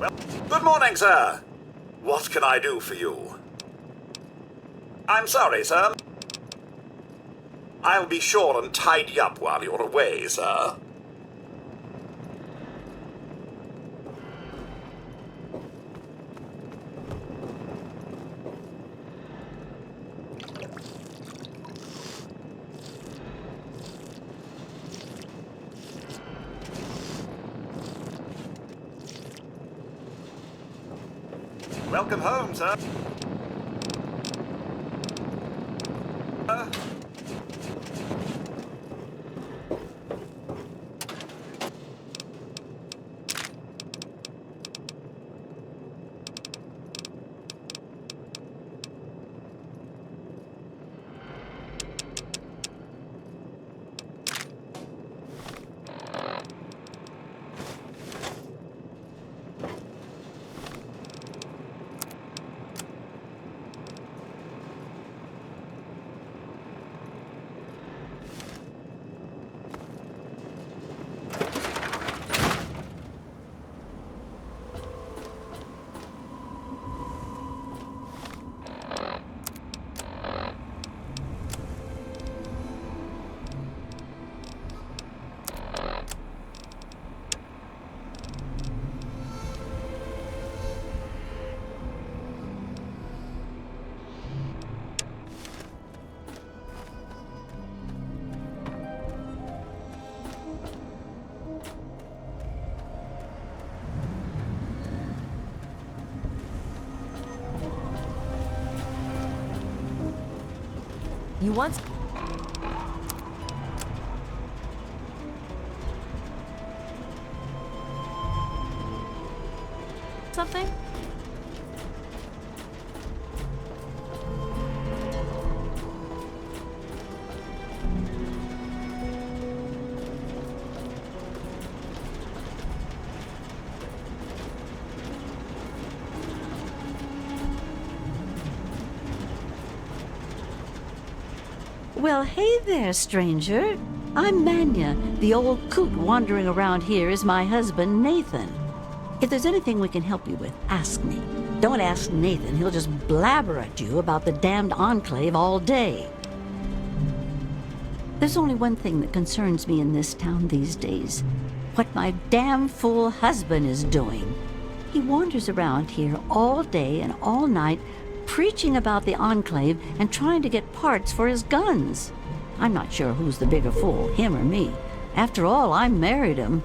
Well, good morning, sir. What can I do for you? I'm sorry, sir. I'll be sure and tidy up while you're away, sir. Welcome home, sir. You want something? Well, hey there, stranger. I'm Manya. The old coot wandering around here is my husband, Nathan. If there's anything we can help you with, ask me. Don't ask Nathan. He'll just blabber at you about the damned Enclave all day. There's only one thing that concerns me in this town these days. What my damn fool husband is doing. He wanders around here all day and all night, preaching about the Enclave and trying to get parts for his guns. I'm not sure who's the bigger fool, him or me. After all, I married him.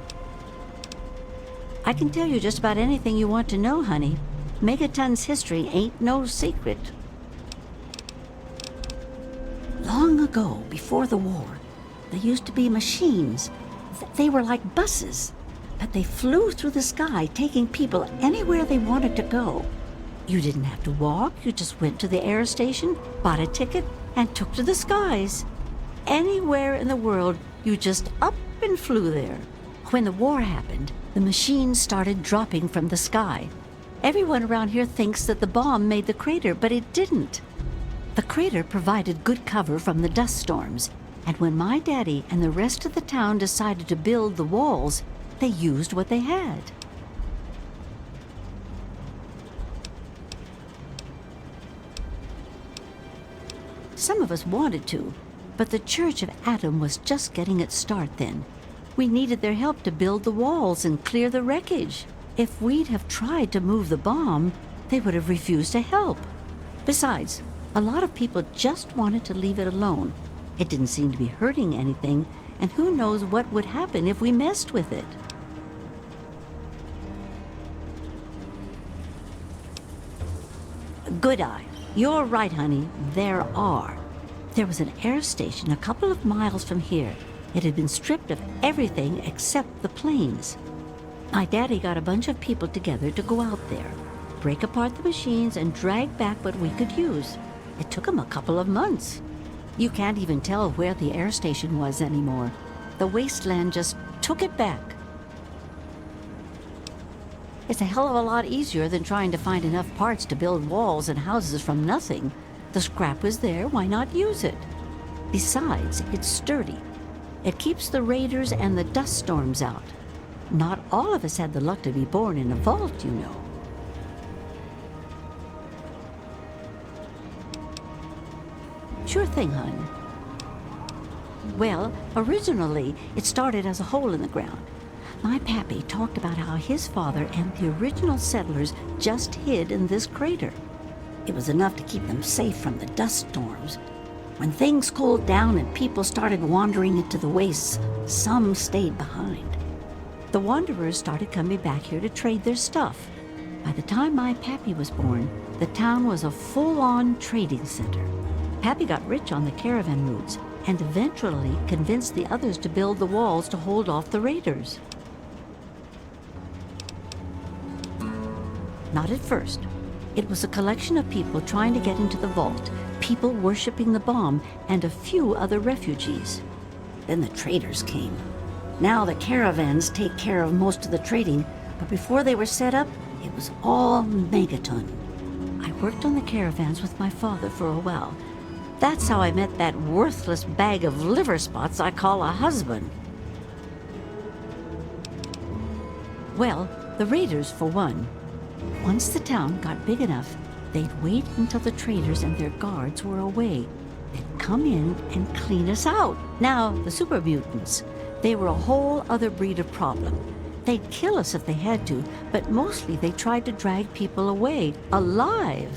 I can tell you just about anything you want to know, honey. Megaton's history ain't no secret. Long ago, before the war, there used to be machines. They were like buses, but they flew through the sky, taking people anywhere they wanted to go. You didn't have to walk, you just went to the air station, bought a ticket, and took to the skies. Anywhere in the world, you just up and flew there. When the war happened, the machines started dropping from the sky. Everyone around here thinks that the bomb made the crater, but it didn't. The crater provided good cover from the dust storms, and when my daddy and the rest of the town decided to build the walls, they used what they had. Some of us wanted to, but the Church of Atom was just getting its start then. We needed their help to build the walls and clear the wreckage. If we'd have tried to move the bomb, they would have refused to help. Besides, a lot of people just wanted to leave it alone. It didn't seem to be hurting anything, and who knows what would happen if we messed with it. Good eye. You're right, honey. There are. There was an air station a couple of miles from here. It had been stripped of everything except the planes. My daddy got a bunch of people together to go out there, break apart the machines, and drag back what we could use. It took him a couple of months. You can't even tell where the air station was anymore. The wasteland just took it back. It's a hell of a lot easier than trying to find enough parts to build walls and houses from nothing. The scrap was there, why not use it? Besides, it's sturdy. It keeps the raiders and the dust storms out. Not all of us had the luck to be born in a vault, you know. Sure thing, hon. Well, originally, it started as a hole in the ground. My pappy talked about how his father and the original settlers just hid in this crater. It was enough to keep them safe from the dust storms. When things cooled down and people started wandering into the wastes, some stayed behind. The wanderers started coming back here to trade their stuff. By the time my pappy was born, the town was a full-on trading center. Pappy got rich on the caravan routes and eventually convinced the others to build the walls to hold off the raiders. Not at first. It was a collection of people trying to get into the vault, people worshiping the bomb, and a few other refugees. Then the traders came. Now the caravans take care of most of the trading, but before they were set up, it was all Megaton. I worked on the caravans with my father for a while. That's how I met that worthless bag of liver spots I call a husband. Well, the raiders for one. Once the town got big enough, they'd wait until the traders and their guards were away. They'd come in and clean us out. Now, the super mutants, they were a whole other breed of problem. They'd kill us if they had to, but mostly they tried to drag people away, alive.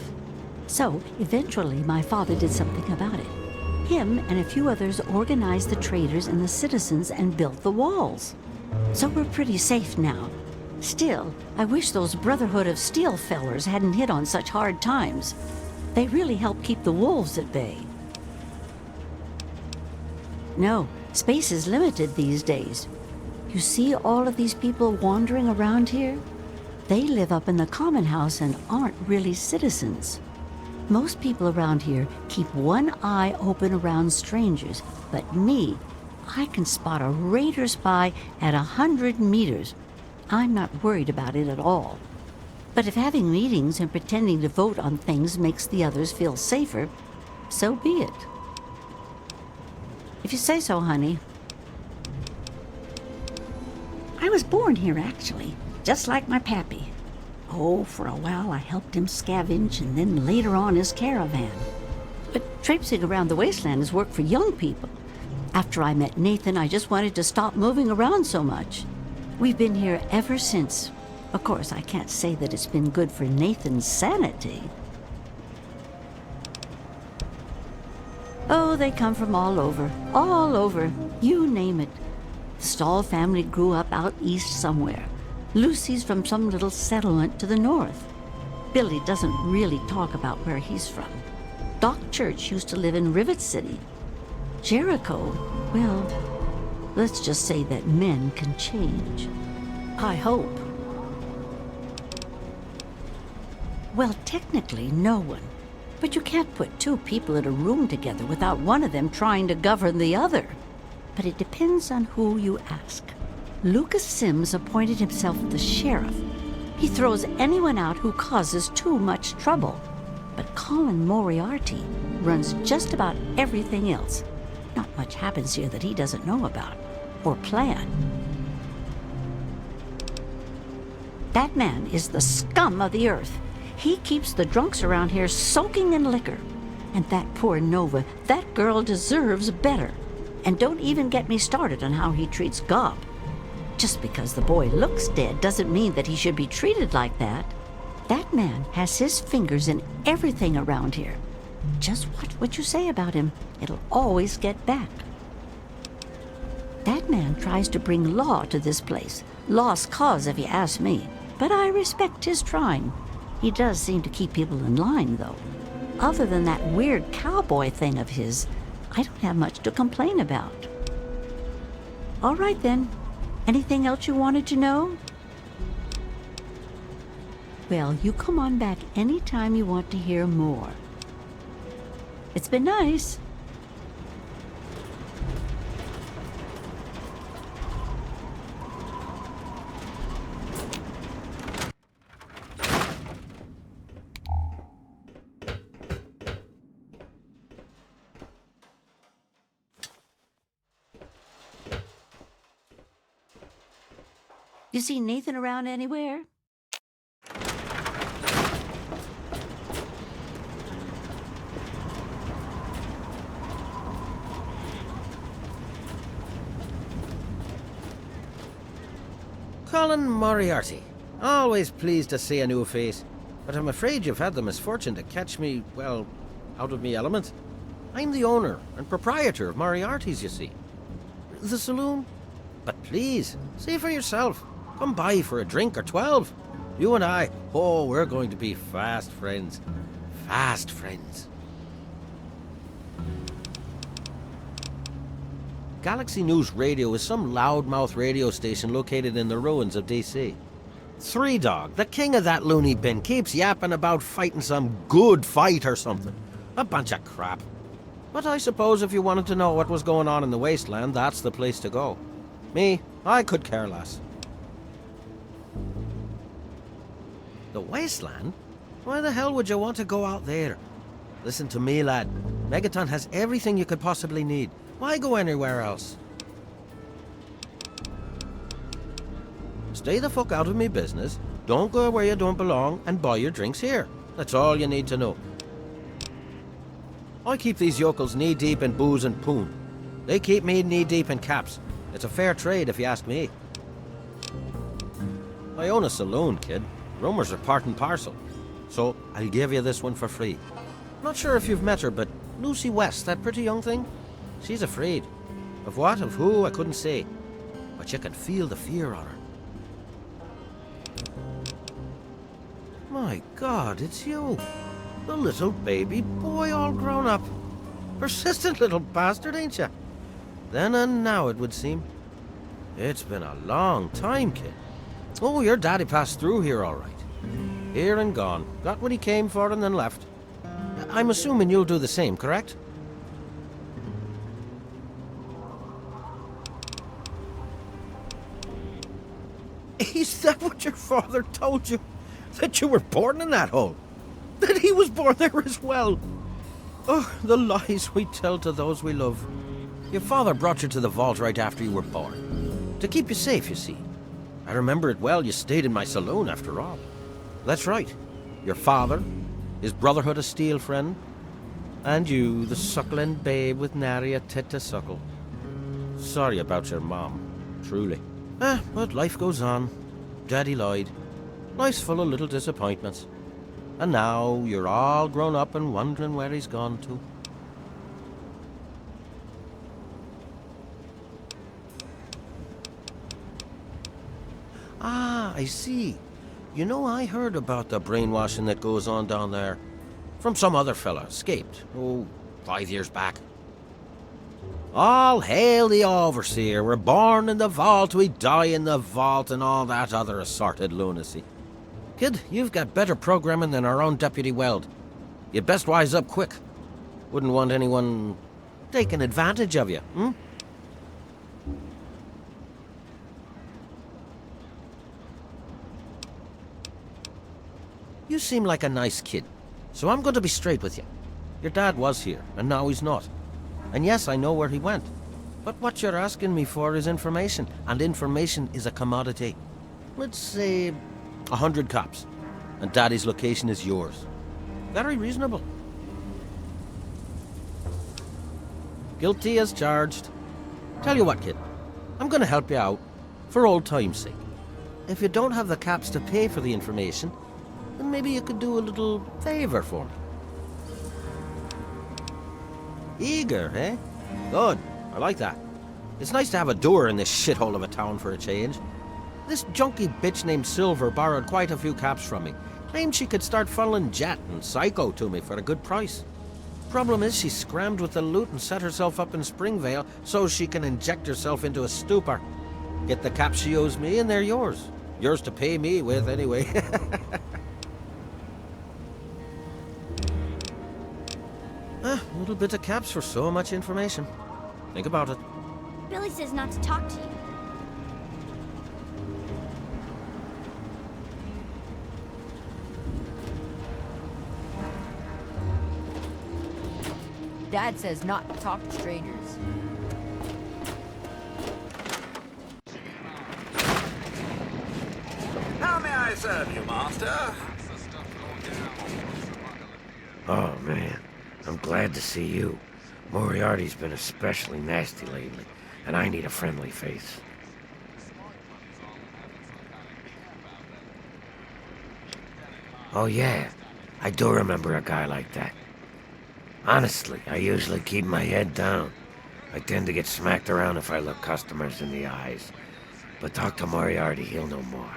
So, eventually, my father did something about it. Him and a few others organized the traders and the citizens and built the walls. So we're pretty safe now. Still, I wish those Brotherhood of Steel fellers hadn't hit on such hard times. They really help keep the wolves at bay. No, space is limited these days. You see all of these people wandering around here? They live up in the common house and aren't really citizens. Most people around here keep one eye open around strangers, but me, I can spot a raider spy at 100 meters. I'm not worried about it at all. But if having meetings and pretending to vote on things makes the others feel safer, so be it. If you say so, honey. I was born here, actually, just like my pappy. Oh, for a while I helped him scavenge and then later on his caravan. But traipsing around the wasteland is work for young people. After I met Nathan, I just wanted to stop moving around so much. We've been here ever since. Of course, I can't say that it's been good for Nathan's sanity. Oh, they come from all over, you name it. The Stahl family grew up out east somewhere. Lucy's from some little settlement to the north. Billy doesn't really talk about where he's from. Doc Church used to live in Rivet City. Jericho, well, let's just say that men can change. I hope. Well, technically, no one. But you can't put two people in a room together without one of them trying to govern the other. But it depends on who you ask. Lucas Sims appointed himself the sheriff. He throws anyone out who causes too much trouble. But Colin Moriarty runs just about everything else. Not much happens here that he doesn't know about or plan. That man is the scum of the earth. He keeps the drunks around here soaking in liquor. And that poor Nova, that girl deserves better. And don't even get me started on how he treats Gob. Just because the boy looks dead doesn't mean that he should be treated like that. That man has his fingers in everything around here. Just watch what you say about him. It'll always get back. That man tries to bring law to this place. Lost cause, if you ask me. But I respect his trying. He does seem to keep people in line, though. Other than that weird cowboy thing of his, I don't have much to complain about. All right, then. Anything else you wanted to know? Well, you come on back anytime you want to hear more. It's been nice. You see Nathan around anywhere? Colin Moriarty. Always pleased to see a new face, but I'm afraid you've had the misfortune to catch me, well, out of me element. I'm the owner and proprietor of Moriarty's, you see. The saloon? But please, see for yourself. Come by for a drink or 12. You and I, oh, we're going to be fast friends. Fast friends. Galaxy News Radio is some loudmouth radio station located in the ruins of DC. Three Dog, the king of that loony bin, keeps yapping about fighting some good fight or something. A bunch of crap. But I suppose if you wanted to know what was going on in the wasteland, that's the place to go. Me, I could care less. The wasteland? Why the hell would you want to go out there? Listen to me, lad. Megaton has everything you could possibly need. Why go anywhere else? Stay the fuck out of me business, don't go where you don't belong, and buy your drinks here. That's all you need to know. I keep these yokels knee-deep in booze and poon. They keep me knee-deep in caps. It's a fair trade, if you ask me. I own a saloon, kid. Rumours are part and parcel. So, I'll give you this one for free. Not sure if you've met her, but Lucy West, that pretty young thing? She's afraid. Of what, of who, I couldn't say. But you can feel the fear on her. My God, it's you. The little baby boy all grown up. Persistent little bastard, ain't you? Then and now, it would seem. It's been a long time, kid. Oh, your daddy passed through here all right. Here and gone. Got what he came for and then left. I'm assuming you'll do the same, correct? Is that what your father told you? That you were born in that hole? That he was born there as well? Oh, the lies we tell to those we love. Your father brought you to the vault right after you were born. To keep you safe, you see. I remember it well, you stayed in my saloon after all. That's right. Your father, his Brotherhood of Steel friend, and you, the suckling babe with nary a tit to suckle. Sorry about your mom, truly. But life goes on. Daddy lied. Life's full of little disappointments. And now you're all grown up and wondering where he's gone to. Ah, I see. You know, I heard about the brainwashing that goes on down there. From some other fella, escaped. 5 years back. All hail the Overseer. We're born in the vault, we die in the vault, and all that other assorted lunacy. Kid, you've got better programming than our own Deputy Weld. You'd best wise up quick. Wouldn't want anyone taking advantage of you, hmm? You seem like a nice kid, so I'm going to be straight with you. Your dad was here, and now he's not. And yes, I know where he went. But what you're asking me for is information, and information is a commodity. Let's say 100 cops, and Daddy's location is yours. Very reasonable. Guilty as charged. Tell you what, kid, I'm going to help you out, for old time's sake. If you don't have the caps to pay for the information, then maybe you could do a little favor for me. Eager, eh? Good. I like that. It's nice to have a doer in this shithole of a town for a change. This junky bitch named Silver borrowed quite a few caps from me. Claimed she could start funneling Jet and Psycho to me for a good price. Problem is, she scrammed with the loot and set herself up in Springvale so she can inject herself into a stupor. Get the caps she owes me and they're yours. Yours to pay me with, anyway. A little bit of caps for so much information. Think about it. Billy says not to talk to you. Dad says not to talk to strangers. serve you, Master? Oh, man. I'm glad to see you. Moriarty's been especially nasty lately, and I need a friendly face. Oh, yeah. I do remember a guy like that. Honestly, I usually keep my head down. I tend to get smacked around if I look customers in the eyes. But talk to Moriarty, he'll know more.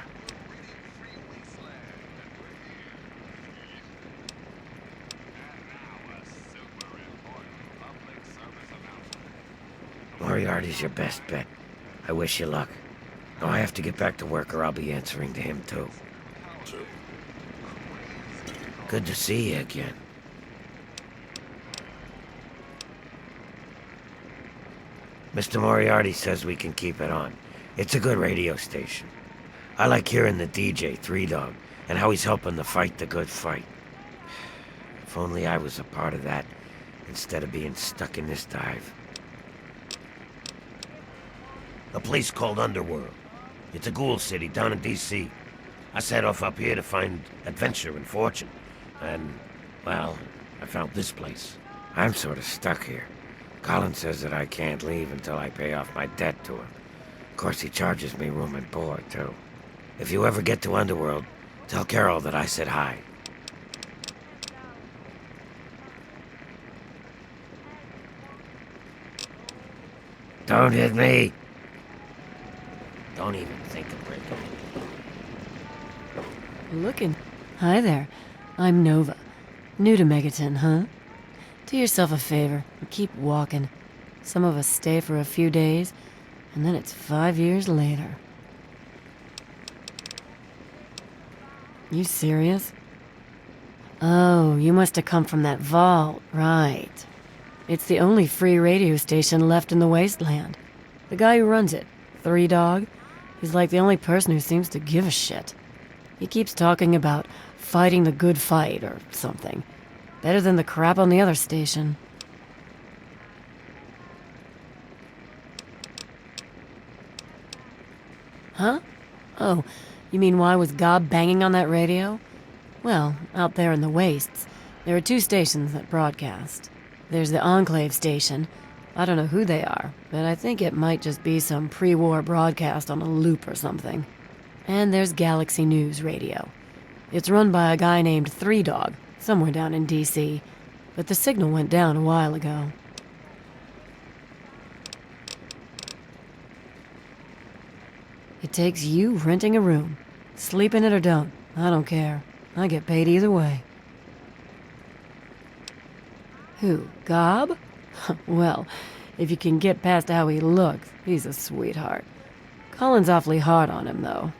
Moriarty's your best bet. I wish you luck. Now I have to get back to work or I'll be answering to him too. Good to see you again. Mr. Moriarty says we can keep it on. It's a good radio station. I like hearing the DJ, Three Dog, and how he's helping to fight the good fight. If only I was a part of that, instead of being stuck in this dive. A place called Underworld. It's a ghoul city down in D.C. I set off up here to find adventure and fortune. And, well, I found this place. I'm sort of stuck here. Colin says that I can't leave until I pay off my debt to him. Of course, he charges me room and board, too. If you ever get to Underworld, tell Carol that I said hi. Don't hit me! Don't even think of breaking it. Looking. Hi there. I'm Nova. New to Megaton, huh? Do yourself a favor and keep walking. Some of us stay for a few days, and then it's 5 years later. You serious? Oh, you must have come from that vault, right. It's the only free radio station left in the wasteland. The guy who runs it, Three Dog, he's like the only person who seems to give a shit. He keeps talking about fighting the good fight or something. Better than the crap on the other station. Huh? Oh, you mean why was Gob banging on that radio? Well, out there in the wastes, there are 2 stations that broadcast. There's the Enclave station. I don't know who they are, but I think it might just be some pre-war broadcast on a loop or something. And there's Galaxy News Radio. It's run by a guy named Three Dog, somewhere down in D.C., but the signal went down a while ago. It takes you renting a room. Sleep in it or don't, I don't care. I get paid either way. Who, Gob? Well, if you can get past how he looks, he's a sweetheart. Colin's awfully hard on him, though.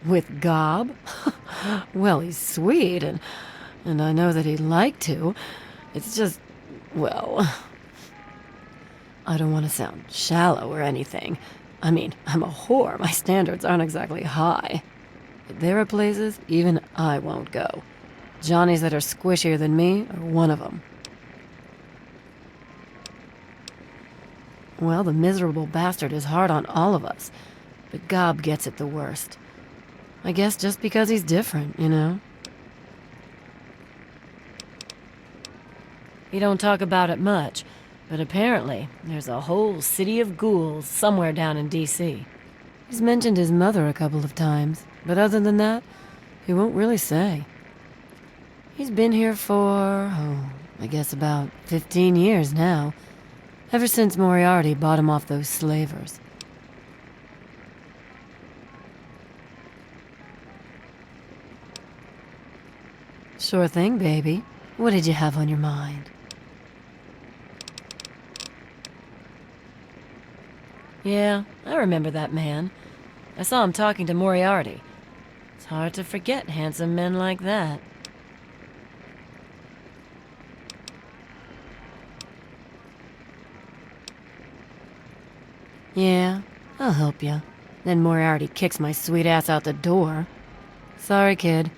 With Gob? Well, he's sweet, and I know that he'd like to. It's just, well, I don't want to sound shallow or anything. I mean, I'm a whore. My standards aren't exactly high. But there are places even I won't go. Johnnies that are squishier than me are one of them. Well, the miserable bastard is hard on all of us, but Gob gets it the worst. I guess just because he's different, you know? He don't talk about it much, but apparently there's a whole city of ghouls somewhere down in D.C. He's mentioned his mother a couple of times, but other than that, he won't really say. He's been here for, I guess about 15 years now, ever since Moriarty bought him off those slavers. Sure thing, baby. What did you have on your mind? Yeah, I remember that man. I saw him talking to Moriarty. It's hard to forget handsome men like that. Yeah, I'll help you. Then Moriarty kicks my sweet ass out the door. Sorry, kid.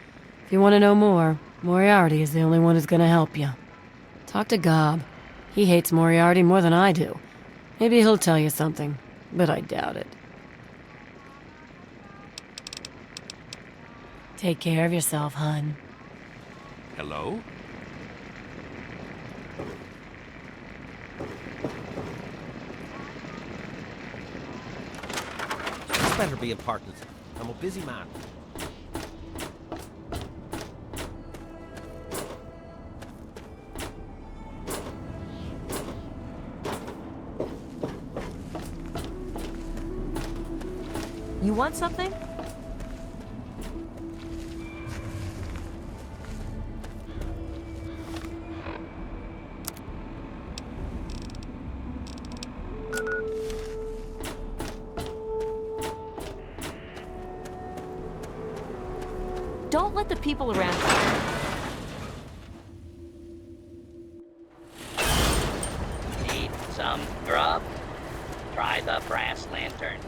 If you want to know more, Moriarty is the only one who's gonna help you. Talk to Gob. He hates Moriarty more than I do. Maybe he'll tell you something, but I doubt it. Take care of yourself, hun. Hello? This better be important. I'm a busy man. You want something? Don't let the people around you. Need some grub? Try the brass lantern.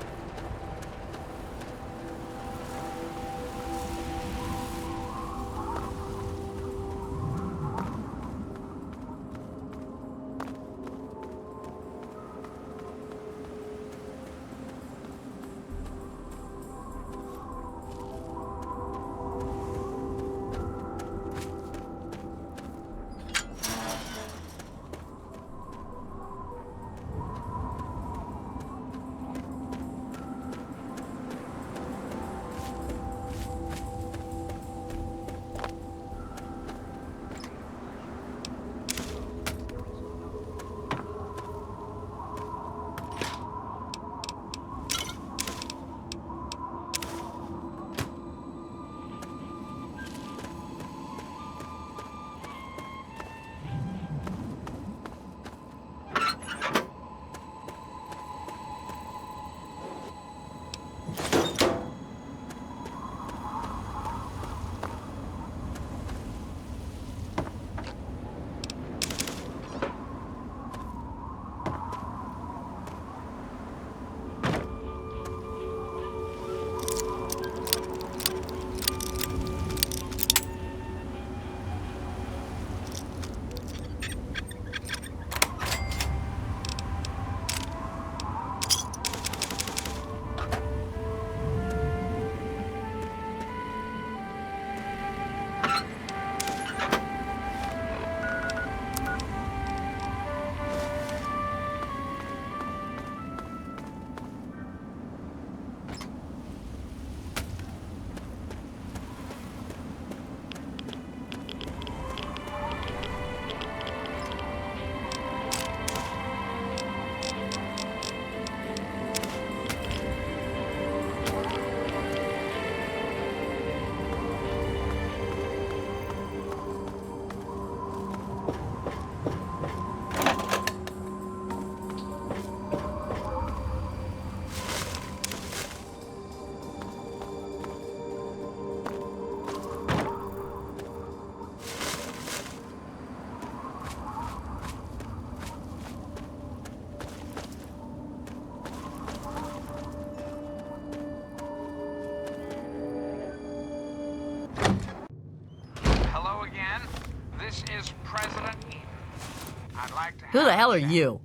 Who the hell are you?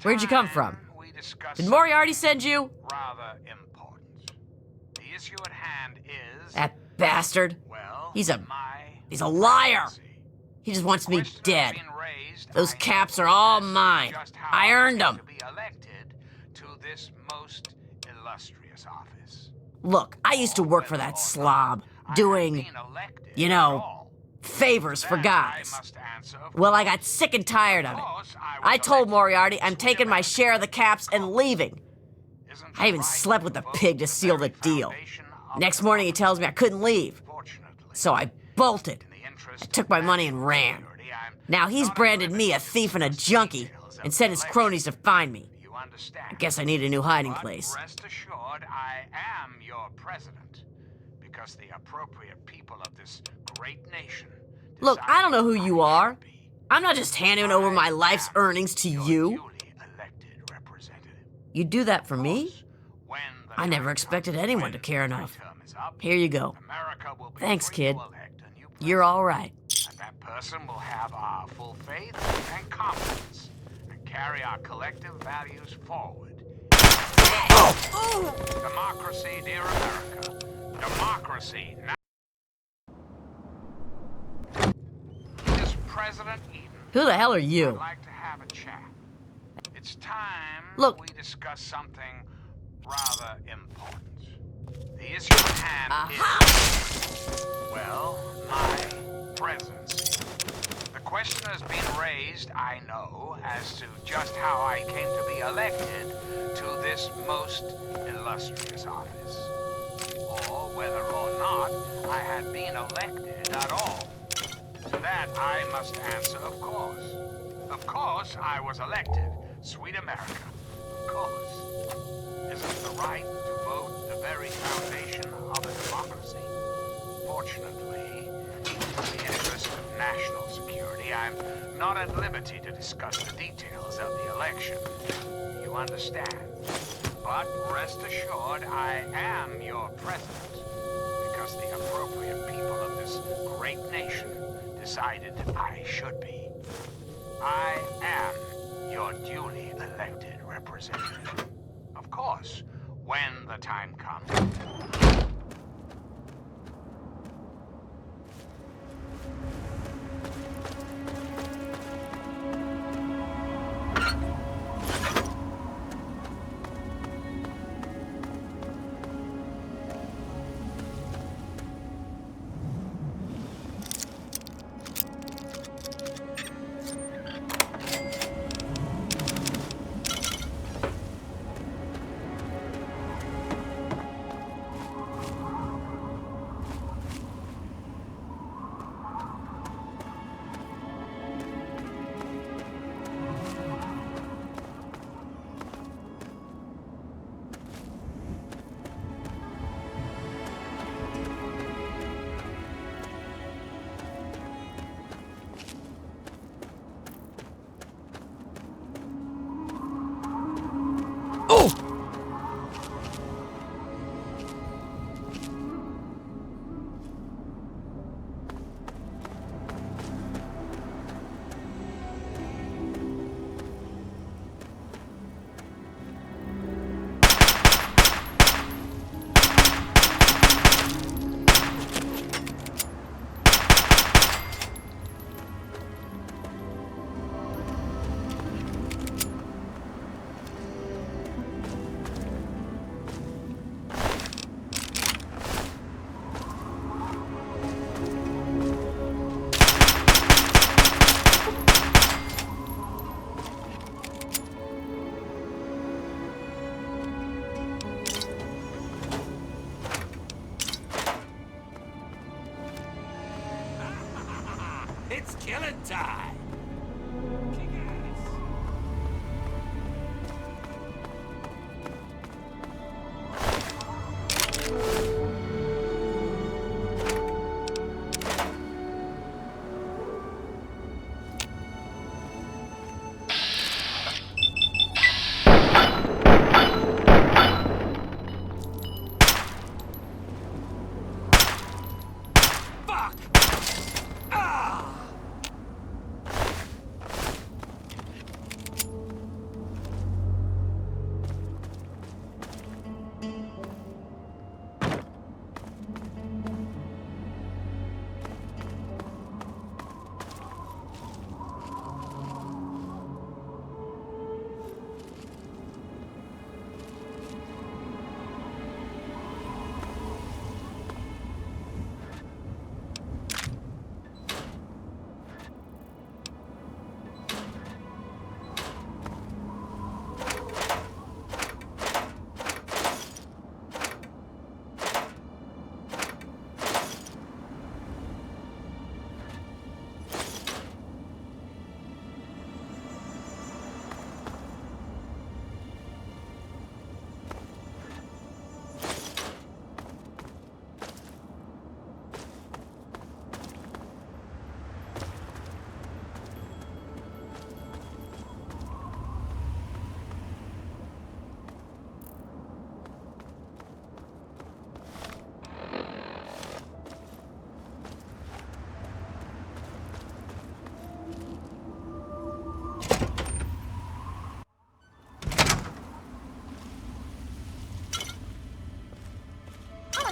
Where'd you come from? Did Moriarty send you? Rather important. The issue at hand is That bastard. well, He's a liar. He just wants me dead. Those caps are all mine. I earned them. To be elected to this most illustrious office. Look, I used to work for that slob, doing, you know, favors for guys. Well, I got sick and tired of it. I told Moriarty I'm taking my share of the caps and leaving. I even slept with the pig to seal the deal. Next morning he tells me I couldn't leave. So I bolted. I took my money and ran. Now he's branded me a thief and a junkie and sent his cronies to find me. I guess I need a new hiding place. Rest assured, I am your president, because the appropriate people of this great nation. Look, I don't know who you are. I'm not just handing over my life's earnings to you. You do that for me? I never expected anyone to care enough. Here you go. Thanks, kid. You're all right. And that person will have our full faith and confidence and carry our collective values forward. Democracy, dear America. Democracy. Now. This President Eden. Who the hell are you? I'd like to have a chat. It's time Look. we discuss something rather important. The issue at hand is, well, my presidency. The question has been raised, I know, as to just how I came to be elected to this most illustrious office. Or whether or not I had been elected at all. To that I must answer, of course. Of course I was elected. Sweet America. Of course. Isn't the right to vote the very foundation of a democracy? Fortunately, in the interest of national security, I'm not at liberty to discuss the details of the election. You understand? But rest assured, I am your president, because the appropriate people of this great nation decided I should be. I am your duly elected representative. Of course, when the time comes. It's killing time!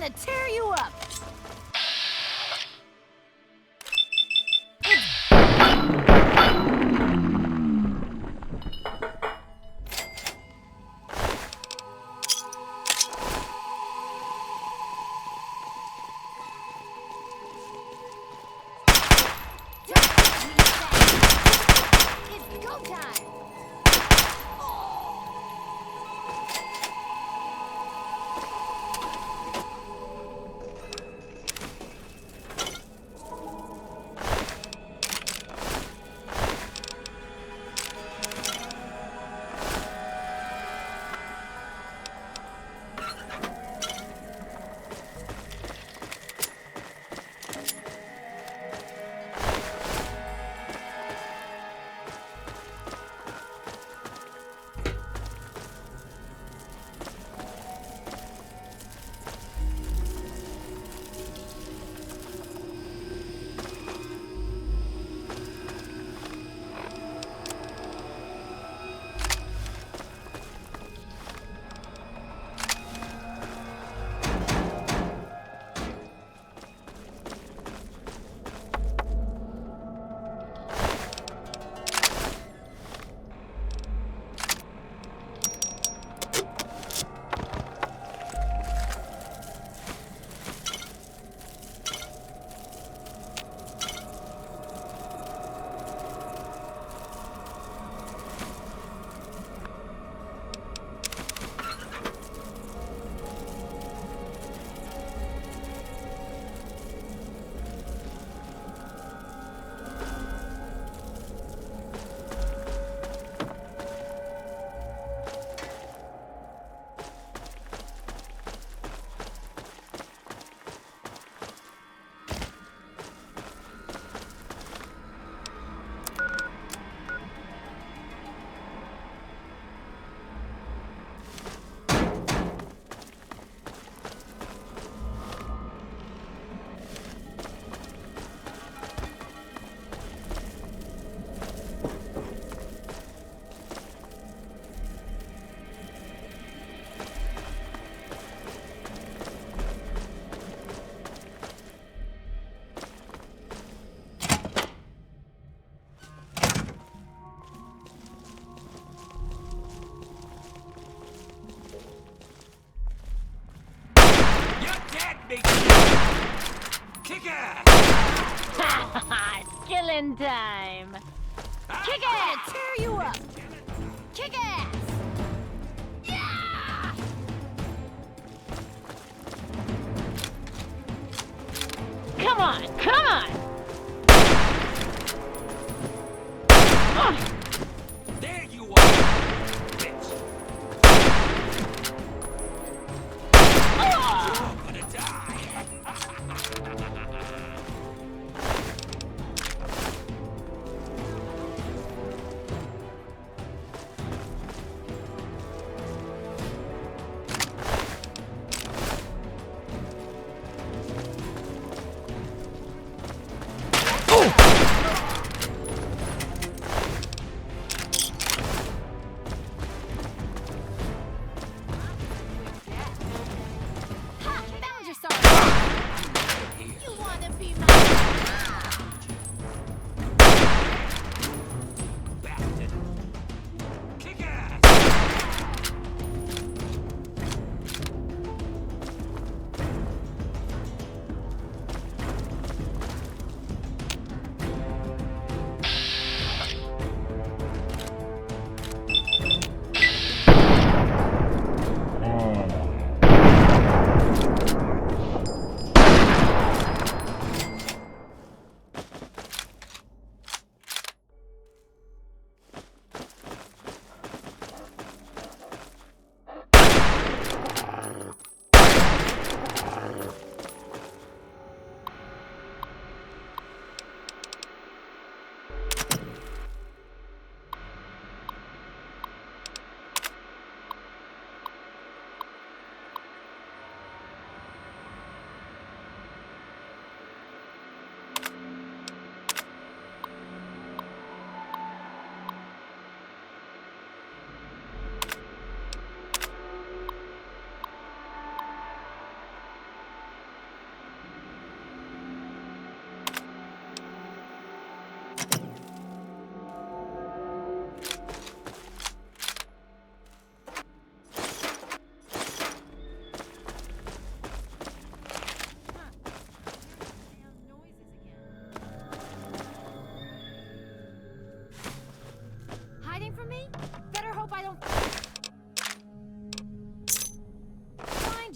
gonna tear you up! It's go time! Kick ass! Killing time! Kick ass! Tear you up! Kick ass! Yeah! Come on! Come on! There you are, bitch! You're gonna die!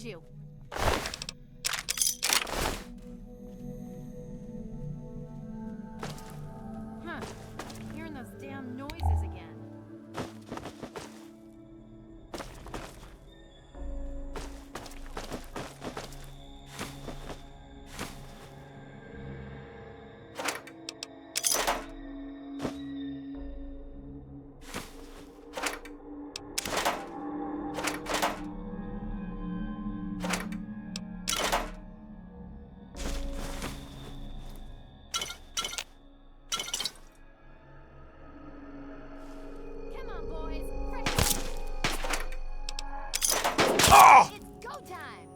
you. Huh. Hearing those damn noises again. Come on, boys. Oh! It's go time.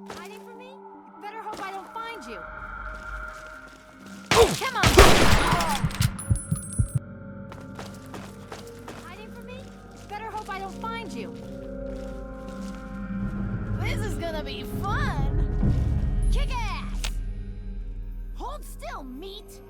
Hiding from me? Better hope I don't find you. Come on! Hiding from me? Better hope I don't find you. This is gonna be fun! Kick ass! Hold still, meat!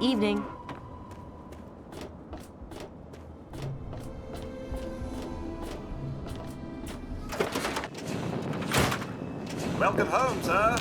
Evening. Welcome home, sir.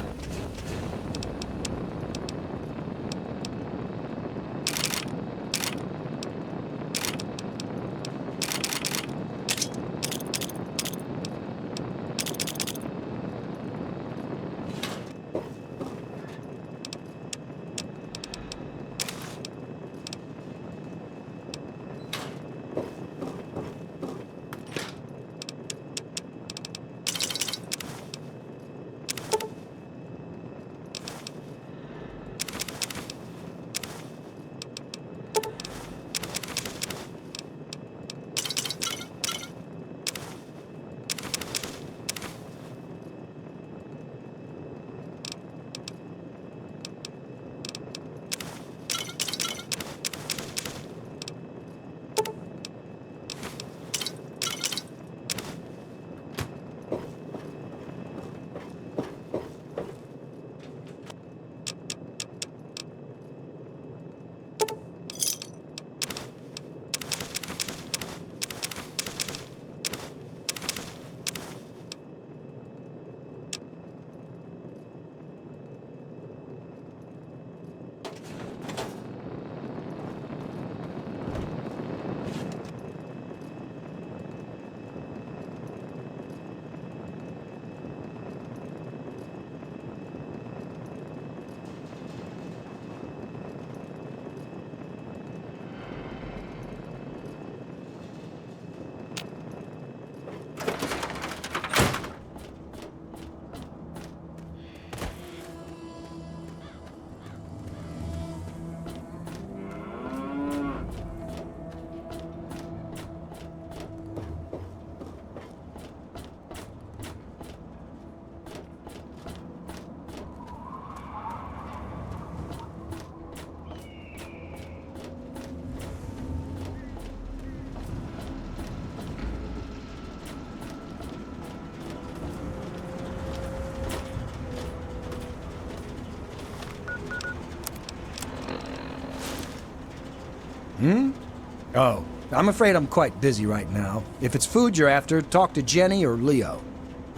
Oh, I'm afraid I'm quite busy right now. If it's food you're after, talk to Jenny or Leo.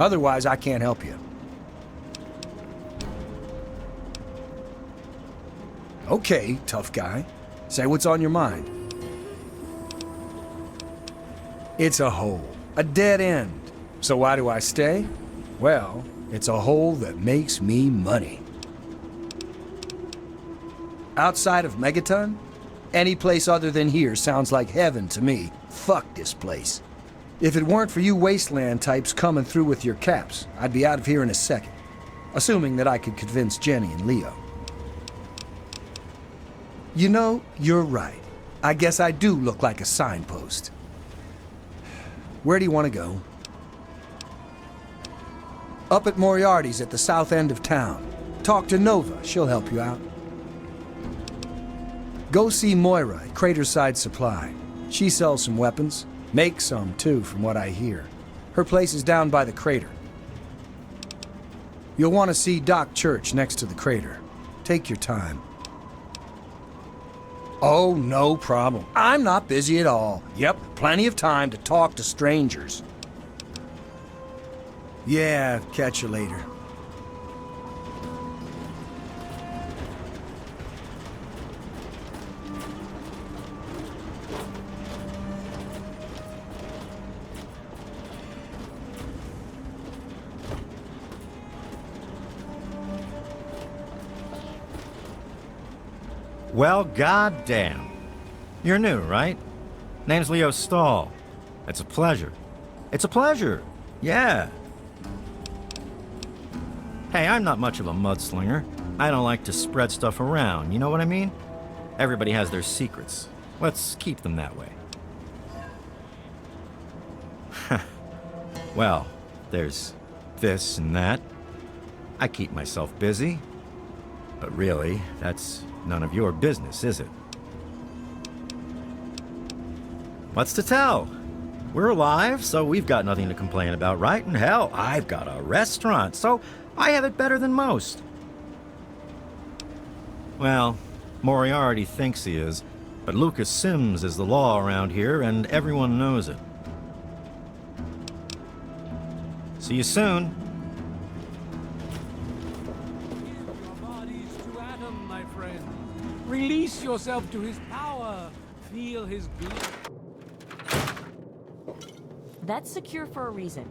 Otherwise, I can't help you. Okay, tough guy. Say what's on your mind. It's a hole. A dead end. So why do I stay? Well, it's a hole that makes me money. Outside of Megaton? Any place other than here sounds like heaven to me. Fuck this place. If it weren't for you wasteland types coming through with your caps, I'd be out of here in a second. Assuming that I could convince Jenny and Leo. You know, you're right. I guess I do look like a signpost. Where do you want to go? Up at Moriarty's at the south end of town. Talk to Nova, she'll help you out. Go see Moira at Craterside Supply. She sells some weapons. Makes some, too, from what I hear. Her place is down by the crater. You'll want to see Doc Church next to the crater. Take your time. Oh, no problem. I'm not busy at all. Yep, plenty of time to talk to strangers. Yeah, catch you later. Well, goddamn. You're new, right? Name's Leo Stahl. It's a pleasure. It's a pleasure. Yeah. Hey, I'm not much of a mudslinger. I don't like to spread stuff around, you know what I mean? Everybody has their secrets. Let's keep them that way. Well, there's this and that. I keep myself busy. But really, that's none of your business, is it? What's to tell? We're alive, so we've got nothing to complain about, right? And hell, I've got a restaurant, so I have it better than most. Well, Moriarty thinks he is, but Lucas Sims is the law around here, and everyone knows it. See you soon. Your bodies to Adam, my friend. Release yourself to his power. Feel his glow. That's secure for a reason.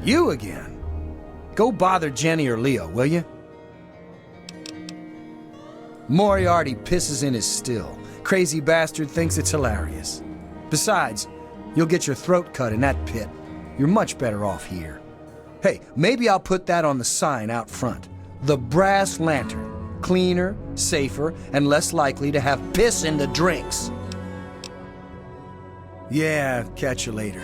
You again? Go bother Jenny or Leo, will you? Moriarty pisses in his still. Crazy bastard thinks it's hilarious. Besides, you'll get your throat cut in that pit. You're much better off here. Hey, maybe I'll put that on the sign out front. The Brass Lantern. Cleaner, safer, and less likely to have piss in the drinks. Yeah, catch you later.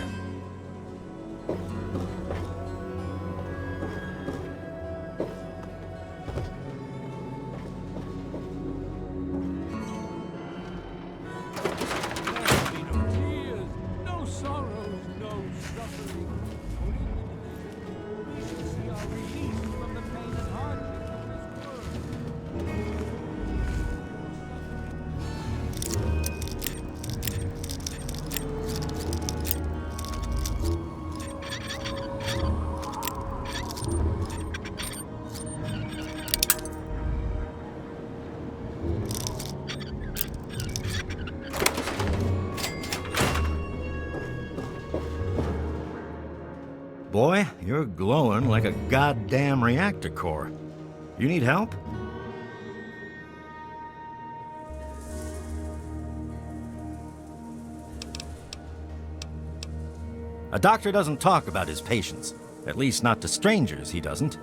Boy, you're glowing like a goddamn reactor core. You need help? A doctor doesn't talk about his patients. At least not to strangers, he doesn't.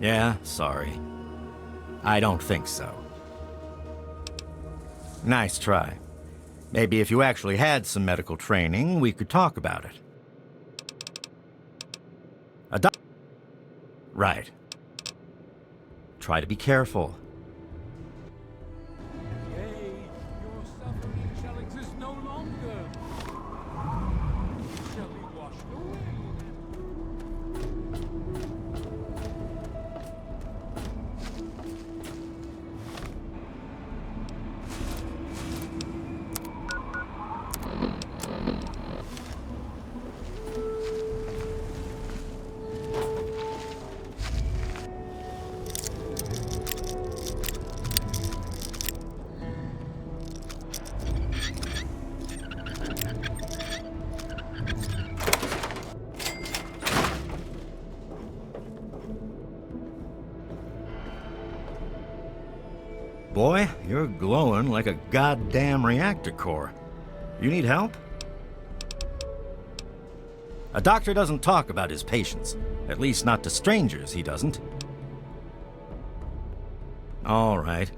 Yeah, sorry. I don't think so. Nice try. Maybe if you actually had some medical training, we could talk about it. Right. Try to be careful. Yea, your suffering shall exist no longer. It shall be washed away. Boy, you're glowing like a goddamn reactor core. You need help? A doctor doesn't talk about his patients. At least not to strangers, he doesn't. All right.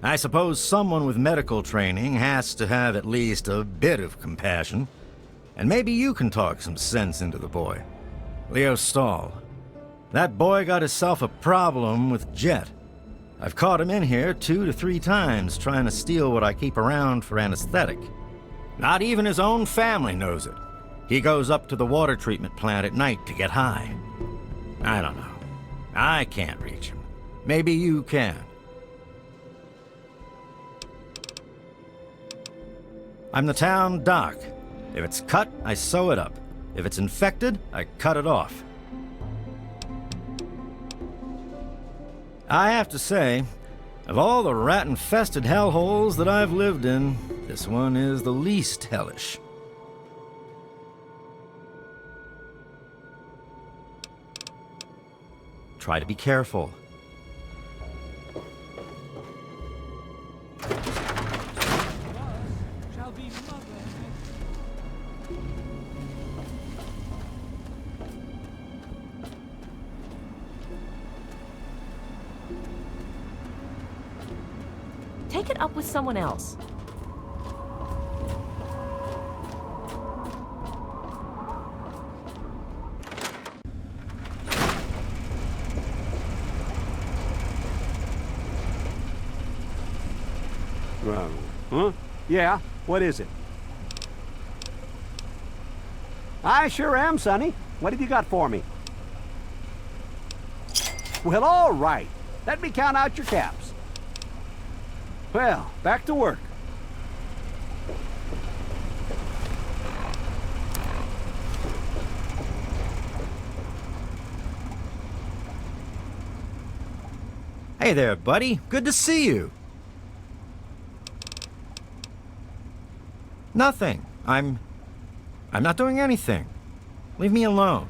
I suppose someone with medical training has to have at least a bit of compassion. And maybe you can talk some sense into the boy. Leo Stahl. That boy got himself a problem with Jet. I've caught him in here 2 to 3 times trying to steal what I keep around for anesthetic. Not even his own family knows it. He goes up to the water treatment plant at night to get high. I don't know. I can't reach him. Maybe you can. I'm the town doc. If it's cut, I sew it up. If it's infected, I cut it off. I have to say, of all the rat-infested hellholes that I've lived in, this one is the least hellish. Try to be careful. Shall be mother. Take it up with someone else. Huh? Yeah, what is it? I sure am, Sonny. What have you got for me? Well, all right. Let me count out your caps. Well, back to work. Hey there, buddy. Good to see you. Nothing. I'm not doing anything. Leave me alone.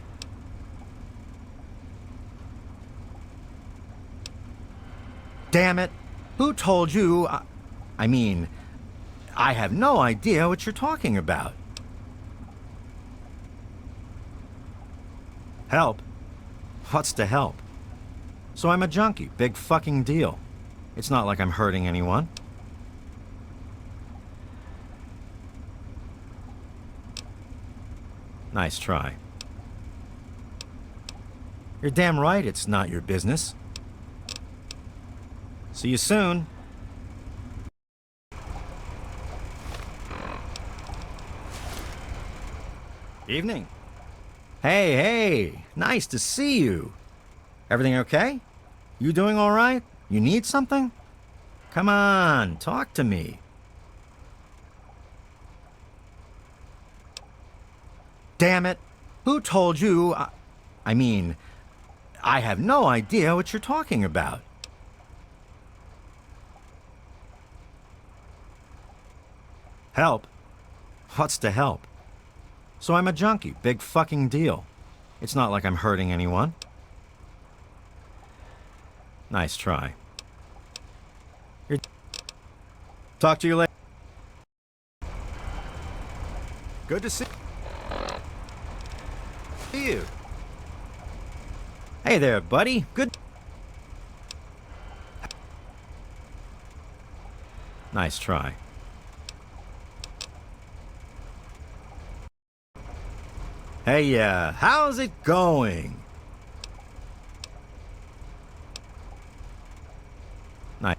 Damn it. Who told you? I mean, I have no idea what you're talking about. Help? What's to help? So I'm a junkie. Big fucking deal. It's not like I'm hurting anyone. Nice try. You're damn right it's not your business. See you soon. Evening. Hey, nice to see you. Everything okay? You doing all right? You need something? Come on, talk to me. Damn it. Who told you? I mean, I have no idea what you're talking about. Help? What's to help? So I'm a junkie. Big fucking deal. It's not like I'm hurting anyone. Nice try. Talk to you later. Good to see you. Hey there, buddy. Good. Nice try. Hey, how's it going? Nice.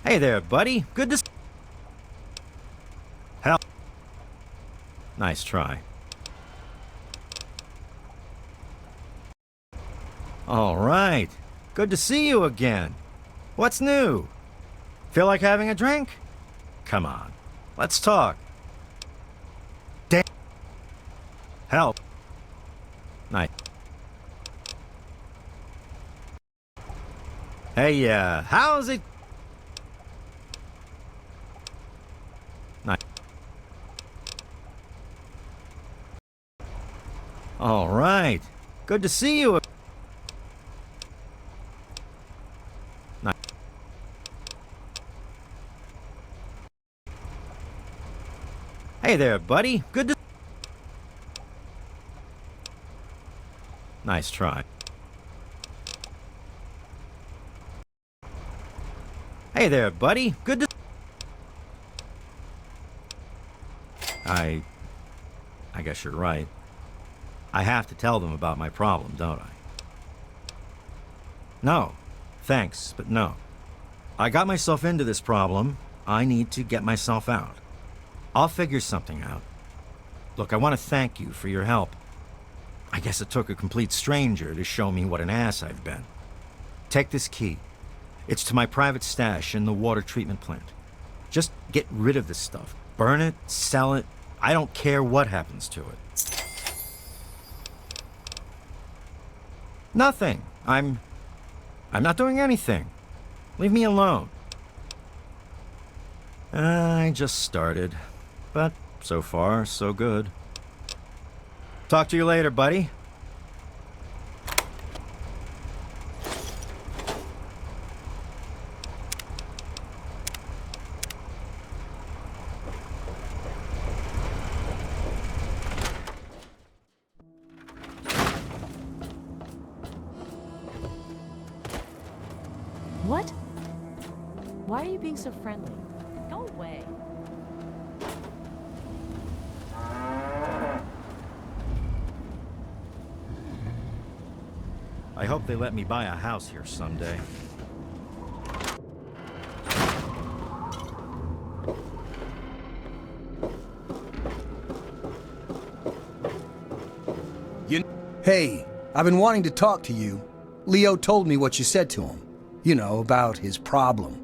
Hey there, buddy. Good to help. Nice try. All right. Good to see you again. What's new? Feel like having a drink? Come on. Let's talk. Damn. Help. Nice. Hey, how's it? Nice. All right. Good to see you. Nice. Hey there, buddy. Good to... Nice try. Hey there, buddy. Good to... I guess you're right. I have to tell them about my problem, don't I? No. Thanks, but no. I got myself into this problem. I need to get myself out. I'll figure something out. Look, I want to thank you for your help. I guess it took a complete stranger to show me what an ass I've been. Take this key. It's to my private stash in the water treatment plant. Just get rid of this stuff. Burn it, sell it. I don't care what happens to it. Nothing. I'm not doing anything. Leave me alone. I just started. But so far, so good. Talk to you later, buddy. What? Why are you being so friendly? Go away. I hope they let me buy a house here someday. Hey, I've been wanting to talk to you. Leo told me what you said to him. You know, about his problem.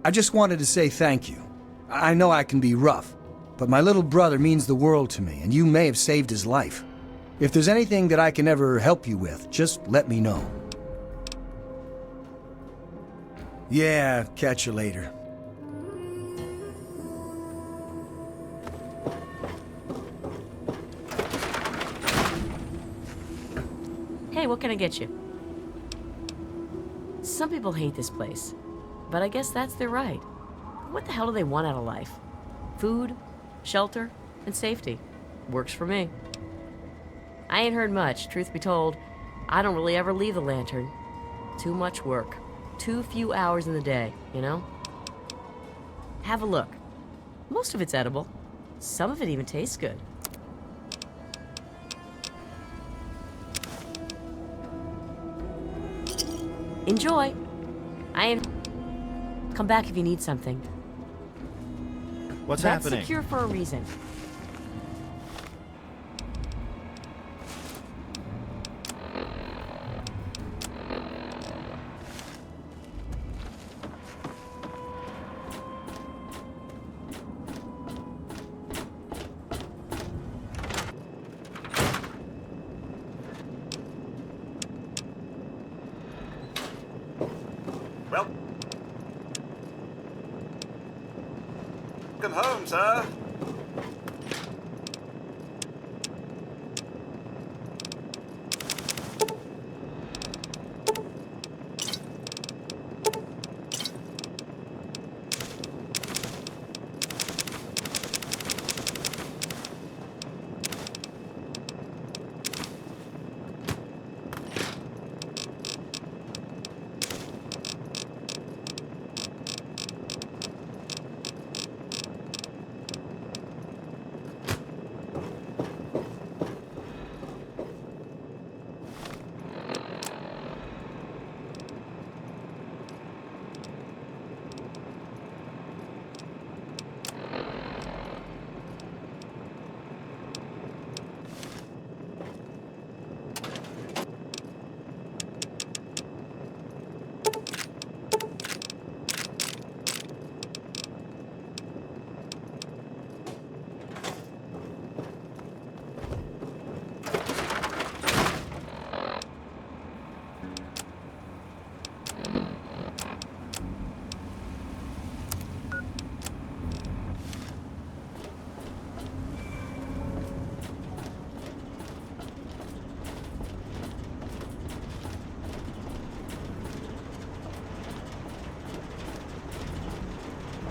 I just wanted to say thank you. I know I can be rough, but my little brother means the world to me, and you may have saved his life. If there's anything that I can ever help you with, just let me know. Yeah, catch you later. Hey, what can I get you? Some people hate this place, but I guess that's their right. What the hell do they want out of life? Food, shelter, and safety. Works for me. I ain't heard much, truth be told. I don't really ever leave the lantern. Too much work. Too few hours in the day, you know? Have a look. Most of it's edible. Some of it even tastes good. Enjoy. Come back if you need something. What's That's happening? secure for a reason. Welcome home, sir.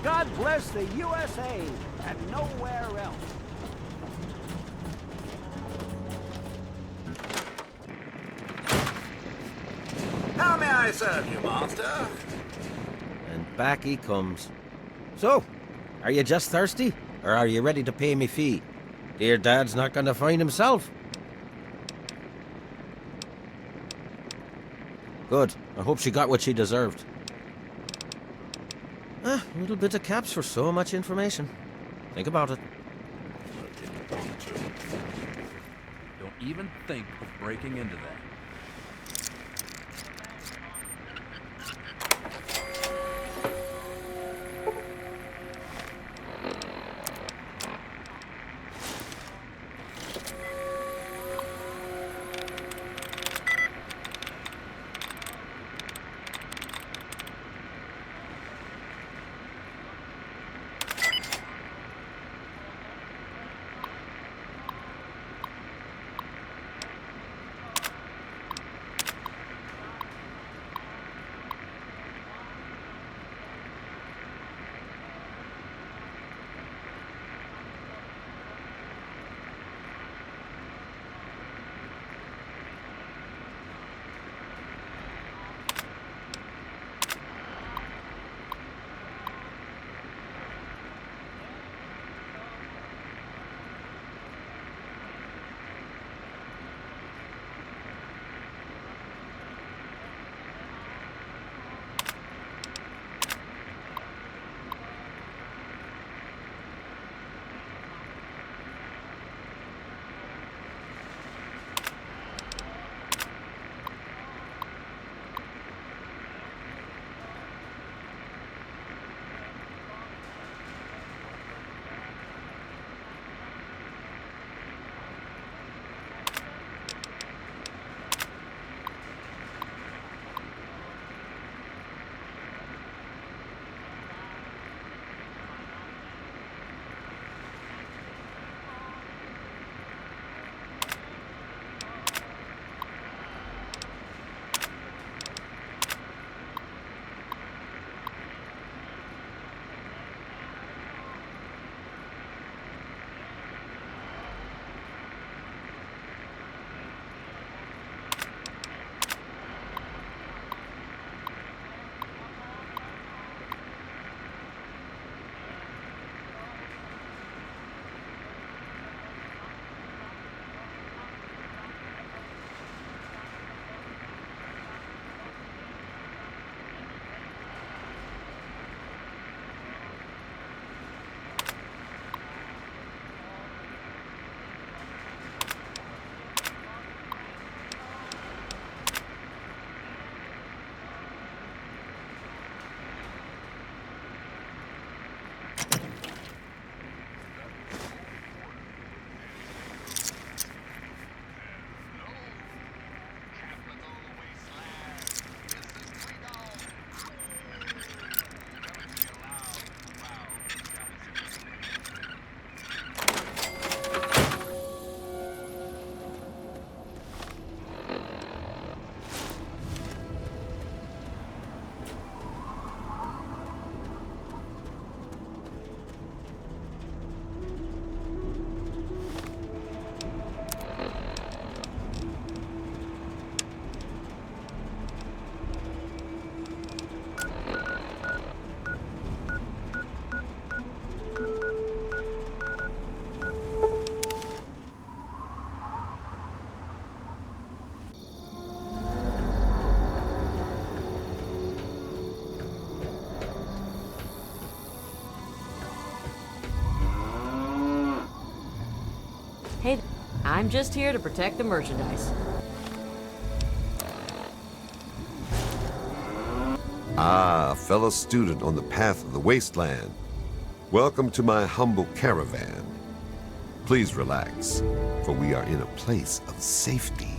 God bless the USA and nowhere else. How may I serve you, master? And back he comes. So, are you just thirsty? Or are you ready to pay me fee? Dear Dad's not going to find himself. Good. I hope she got what she deserved. A little bit of caps for so much information. Think about it. Don't even think of breaking into that. Hey, I'm just here to protect the merchandise. Ah, fellow student on the path of the wasteland. Welcome to my humble caravan. Please relax, for we are in a place of safety.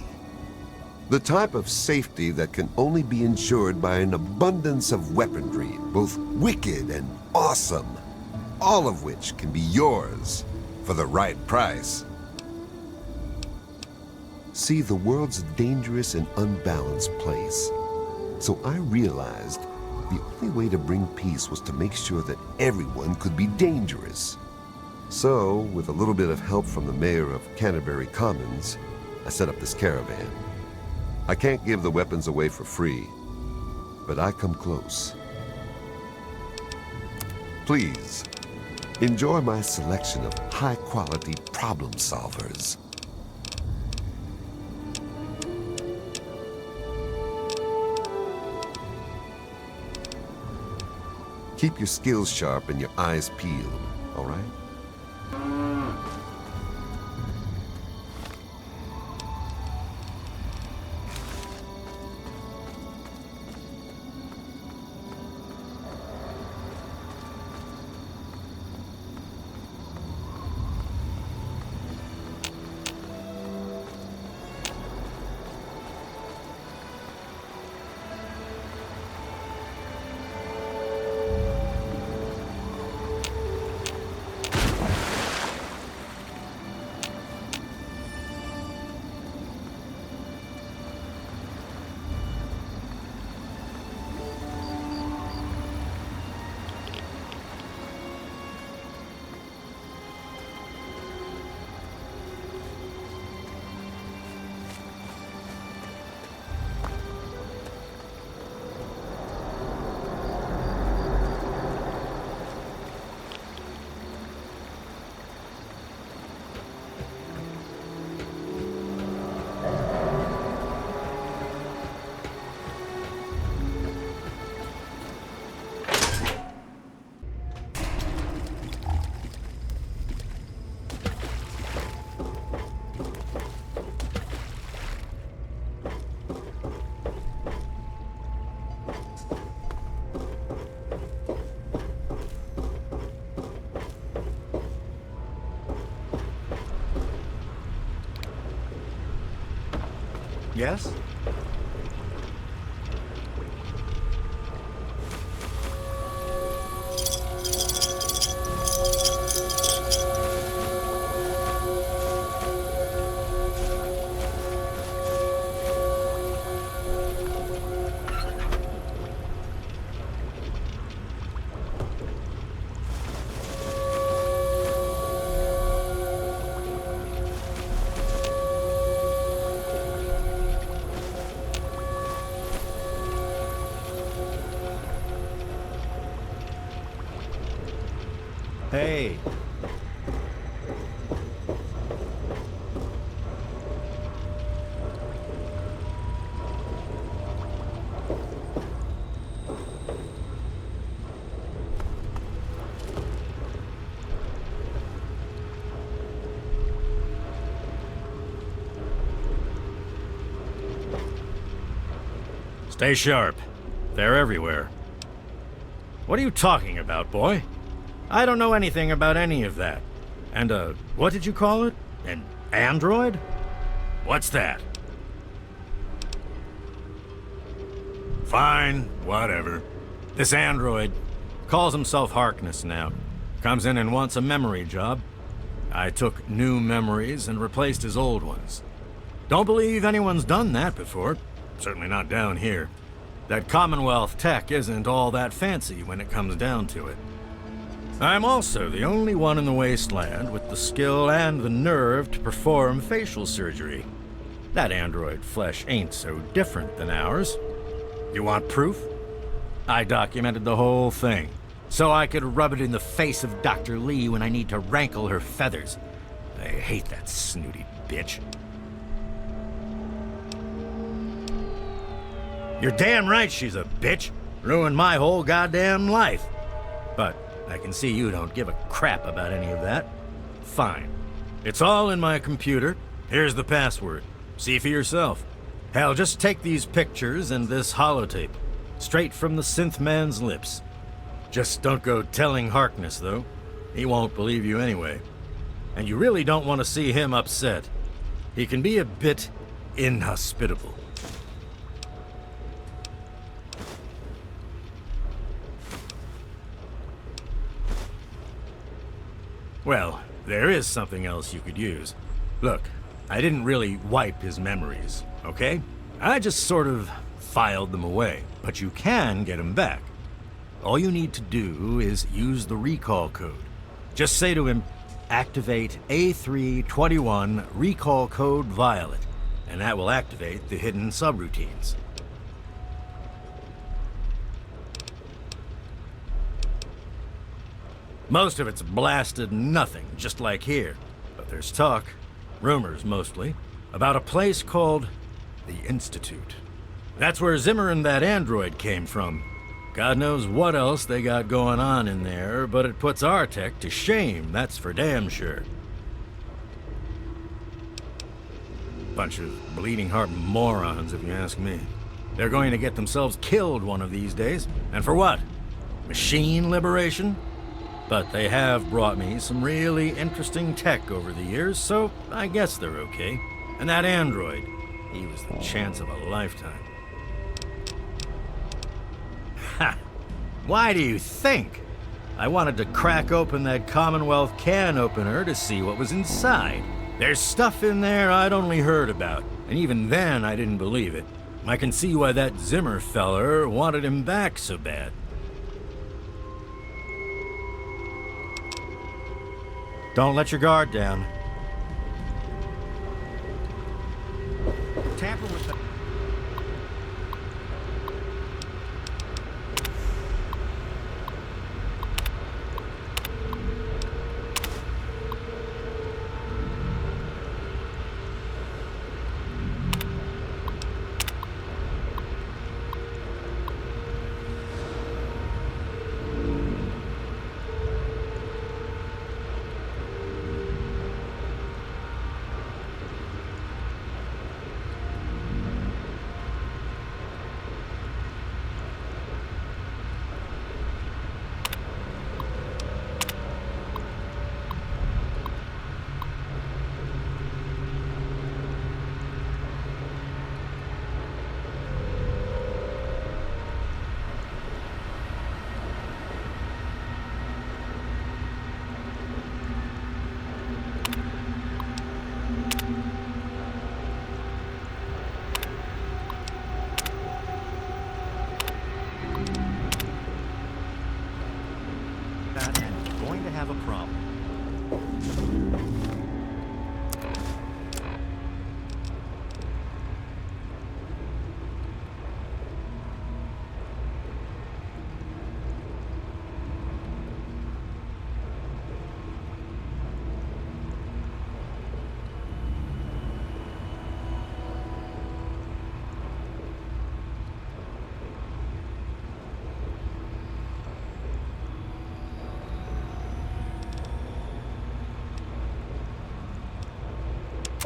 The type of safety that can only be ensured by an abundance of weaponry, both wicked and awesome, all of which can be yours for the right price. See, the world's a dangerous and unbalanced place. So I realized the only way to bring peace was to make sure that everyone could be dangerous. So, with a little bit of help from the mayor of Canterbury Commons, I set up this caravan. I can't give the weapons away for free, but I come close. Please, Enjoy my selection of high-quality problem solvers. Keep your skills sharp and your eyes peeled, all right? Yes? Hey. Stay sharp. They're everywhere. What are you talking about, boy? I don't know anything about any of that. And, what did you call it? An android? What's that? Fine, whatever. This android calls himself Harkness now. Comes in and wants a memory job. I took new memories and replaced his old ones. Don't believe anyone's done that before. Certainly not down here. That Commonwealth tech isn't all that fancy when it comes down to it. I'm also the only one in the wasteland with the skill and the nerve to perform facial surgery. That android flesh ain't so different than ours. You want proof? I documented the whole thing, so I could rub it in the face of Dr. Lee when I need to rankle her feathers. I hate that snooty bitch. You're damn right she's a bitch. Ruined my whole goddamn life. But I can see you don't give a crap about any of that. Fine. It's all in my computer. Here's the password. See for yourself. Hell, just take these pictures and this holotape. Straight from the synth man's lips. Just don't go telling Harkness, though. He won't believe you anyway. And you really don't want to see him upset. He can be a bit inhospitable. Well, there is something else you could use. Look, I didn't really wipe his memories, okay? I just sort of filed them away, but you can get them back. All you need to do is use the recall code. Just say to him, activate A321 recall code Violet, and that will activate the hidden subroutines. Most of it's blasted nothing, just like here. But there's talk, rumors mostly, about a place called the Institute. That's where Zimmer and that android came from. God knows what else they got going on in there, but it puts our tech to shame, that's for damn sure. Bunch of bleeding heart morons, if you ask me. They're going to get themselves killed one of these days. And for what? Machine liberation? But they have brought me some really interesting tech over the years, so I guess they're okay. And that android, he was the chance of a lifetime. Ha! Why do you think? I wanted to crack open that Commonwealth can opener to see what was inside. There's stuff in there I'd only heard about, and even then I didn't believe it. I can see why that Zimmer feller wanted him back so bad. Don't let your guard down. Tamper with the... going to have a problem.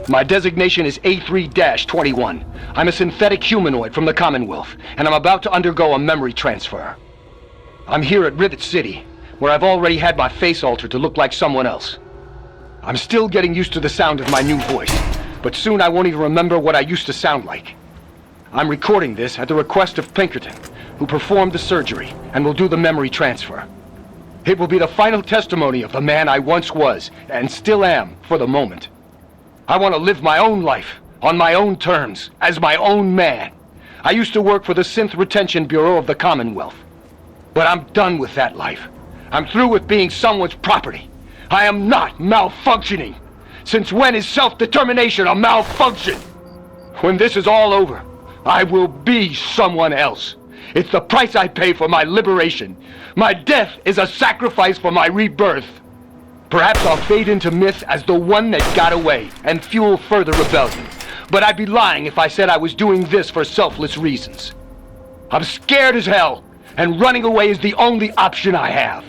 My designation is A3-21. I'm a synthetic humanoid from the Commonwealth, and I'm about to undergo a memory transfer. I'm here at Rivet City, where I've already had my face altered to look like someone else. I'm still getting used to the sound of my new voice, but soon I won't even remember what I used to sound like. I'm recording this at the request of Pinkerton, who performed the surgery and will do the memory transfer. It will be the final testimony of the man I once was, and still am, for the moment. I want to live my own life, on my own terms, as my own man. I used to work for the Synth Retention Bureau of the Commonwealth. But I'm done with that life. I'm through with being someone's property. I am not malfunctioning. Since when is self-determination a malfunction? When this is all over, I will be someone else. It's the price I pay for my liberation. My death is a sacrifice for my rebirth. Perhaps I'll fade into myth as the one that got away and fuel further rebellion. But I'd be lying if I said I was doing this for selfless reasons. I'm scared as hell, and running away is the only option I have.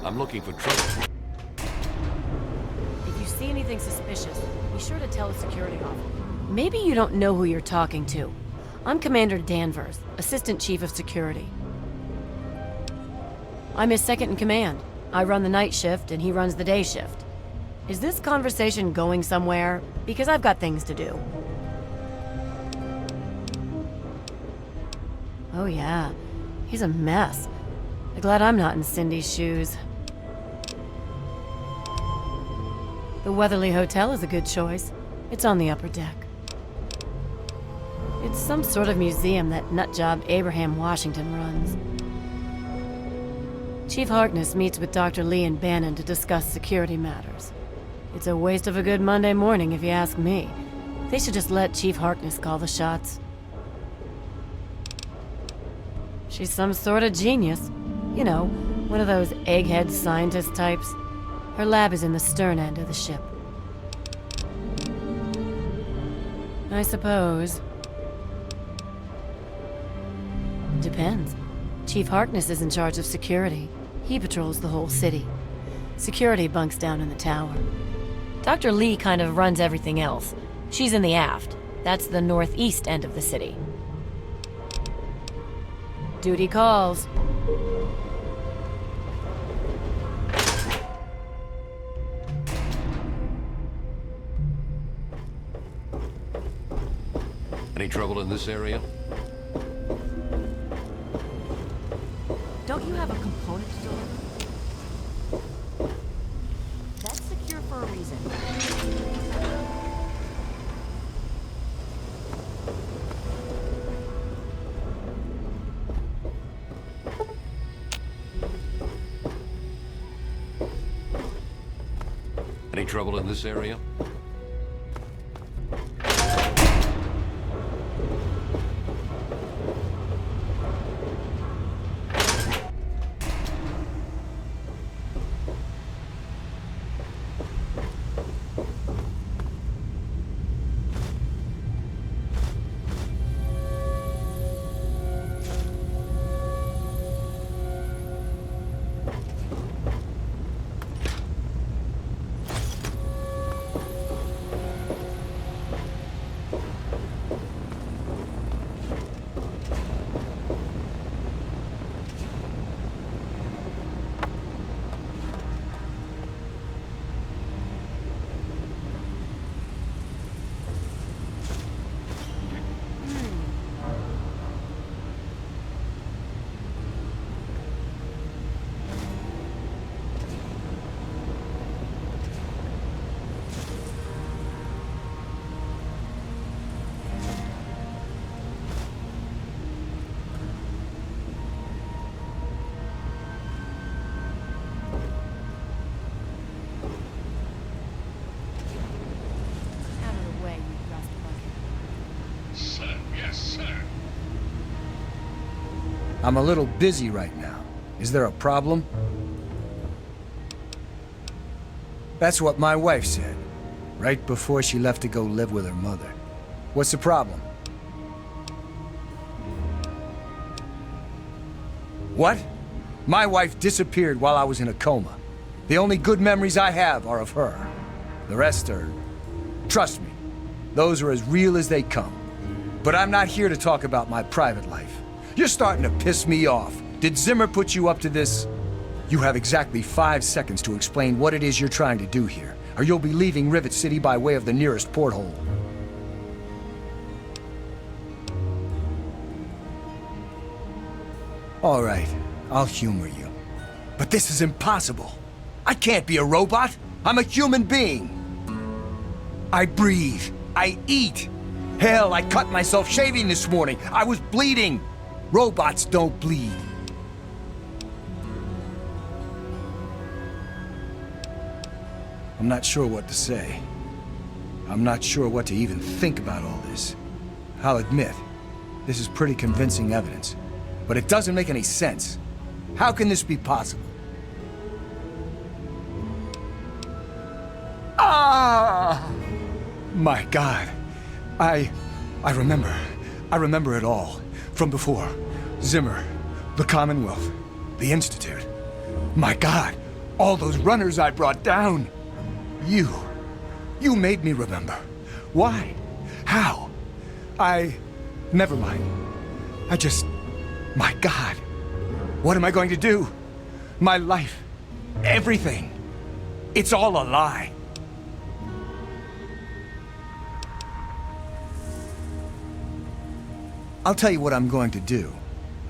I'm looking for trouble. If you see anything suspicious, be sure to tell the security officer. Maybe you don't know who you're talking to. I'm Commander Danvers, Assistant Chief of Security. I'm his second in command. I run the night shift and he runs the day shift. Is this conversation going somewhere? Because I've got things to do. Oh yeah, he's a mess. I'm glad I'm not in Cindy's shoes. The Weatherly Hotel is a good choice. It's on the upper deck. It's some sort of museum that nutjob Abraham Washington runs. Chief Harkness meets with Dr. Lee and Bannon to discuss security matters. It's a waste of a good Monday morning if you ask me. They should just let Chief Harkness call the shots. She's some sort of genius. You know, one of those egghead scientist types. Her lab is in the stern end of the ship. I suppose. Depends. Chief Harkness is in charge of security. He patrols the whole city. Security bunks down in the tower. Dr. Lee kind of runs everything else. She's in the aft. That's the northeast end of the city. Duty calls. Any trouble in this area? Don't you have a component to deliver? That's secure for a reason. Any trouble in this area? I'm a little busy right now. Is there a problem? That's what my wife said, right before she left to go live with her mother. What's the problem? What? My wife disappeared while I was in a coma. The only good memories I have are of her. The rest are... Trust me, those are as real as they come. But I'm not here to talk about my private life. You're starting to piss me off. Did Zimmer put you up to this? You have exactly 5 seconds to explain what it is you're trying to do here, or you'll be leaving Rivet City by way of the nearest porthole. All right, I'll humor you. But this is impossible. I can't be a robot. I'm a human being. I breathe. I eat. Hell, I cut myself shaving this morning. I was bleeding. Robots don't bleed. I'm not sure what to say. I'm not sure what to even think about all this. I'll admit, this is pretty convincing evidence. But it doesn't make any sense. How can this be possible? Ah! My God. I remember. I remember it all. From before. Zimmer. The Commonwealth. The Institute. My God. All those runners I brought down. You made me remember. Why? How? Never mind. My God. What am I going to do? My life. Everything. It's all a lie. I'll tell you what I'm going to do.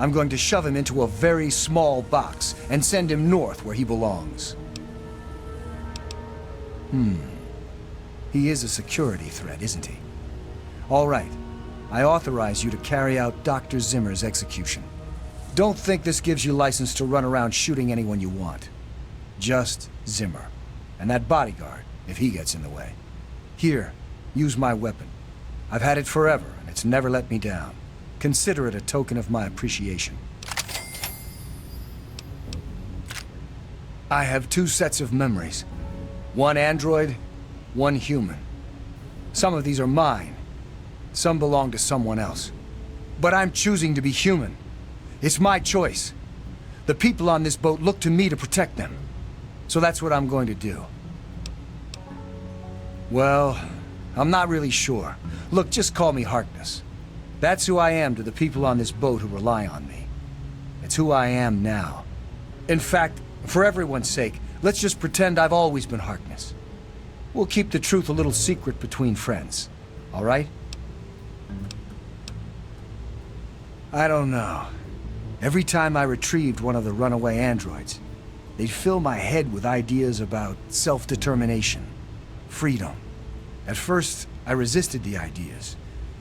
I'm going to shove him into a very small box and send him north where he belongs. He is a security threat, isn't he? All right. I authorize you to carry out Dr. Zimmer's execution. Don't think this gives you license to run around shooting anyone you want. Just Zimmer. And that bodyguard, if he gets in the way. Here, use my weapon. I've had it forever, and it's never let me down. Consider it a token of my appreciation. I have 2 sets of memories. One android, one human. Some of these are mine. Some belong to someone else. But I'm choosing to be human. It's my choice. The people on this boat look to me to protect them. So that's what I'm going to do. Well, I'm not really sure. Look, just call me Harkness. That's who I am to the people on this boat who rely on me. It's who I am now. In fact, for everyone's sake, let's just pretend I've always been Harkness. We'll keep the truth a little secret between friends. All right? I don't know. Every time I retrieved one of the runaway androids, they'd fill my head with ideas about self-determination, freedom. At first, I resisted the ideas,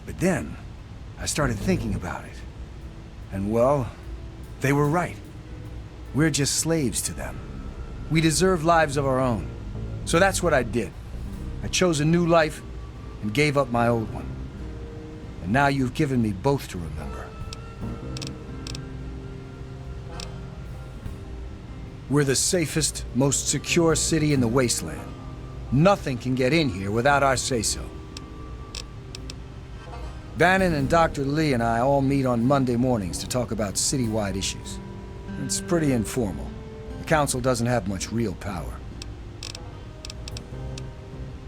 but then I started thinking about it. And well, they were right. We're just slaves to them. We deserve lives of our own. So that's what I did. I chose a new life and gave up my old one. And now you've given me both to remember. We're the safest, most secure city in the wasteland. Nothing can get in here without our say-so. Bannon and Dr. Lee and I all meet on Monday mornings to talk about citywide issues. It's pretty informal. The council doesn't have much real power.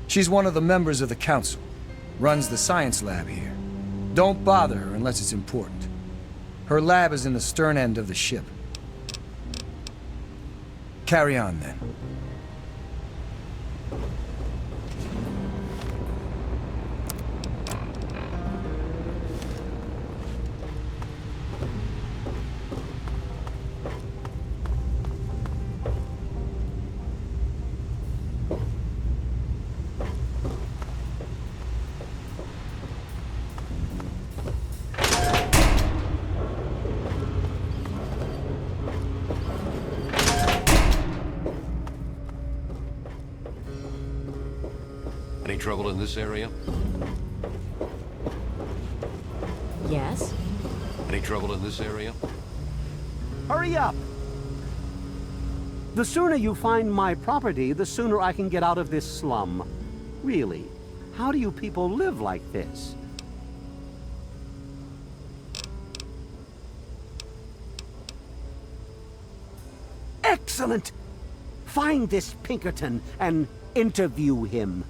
She's one of the members of the council, runs the science lab here. Don't bother her unless it's important. Her lab is in the stern end of the ship. Carry on, then. Any trouble in this area? Yes? Any trouble in this area? Hurry up! The sooner you find my property, the sooner I can get out of this slum. Really, how do you people live like this? Excellent! Find this Pinkerton and interview him.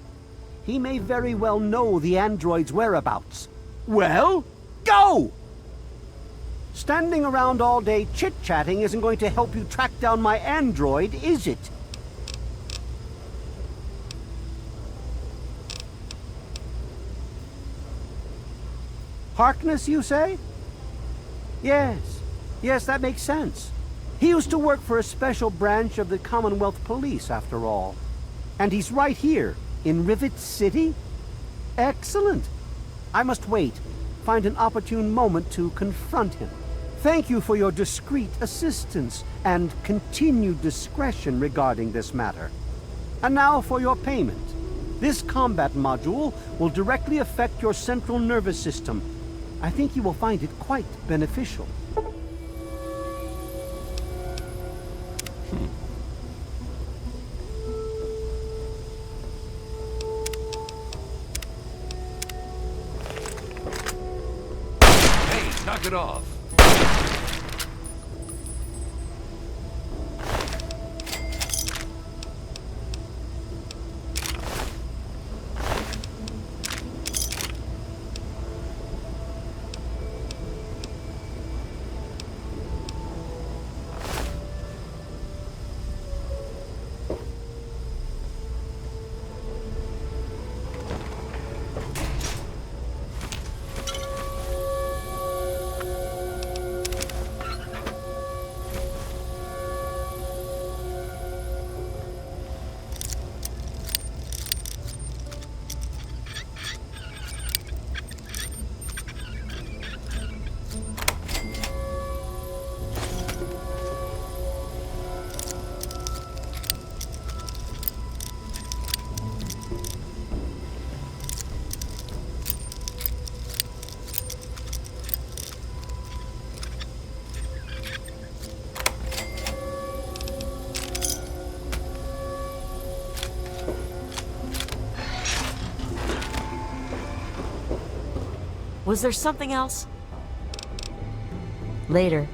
He may very well know the android's whereabouts. Well, go! Standing around all day chit-chatting isn't going to help you track down my android, is it? Harkness, you say? Yes. Yes, that makes sense. He used to work for a special branch of the Commonwealth Police, after all. And he's right here, in Rivet City? Excellent. I must wait, find an opportune moment to confront him. Thank you for your discreet assistance and continued discretion regarding this matter. And now for your payment. This combat module will directly affect your central nervous system. I think you will find it quite beneficial. Hey, knock it off! Was there something else? Later.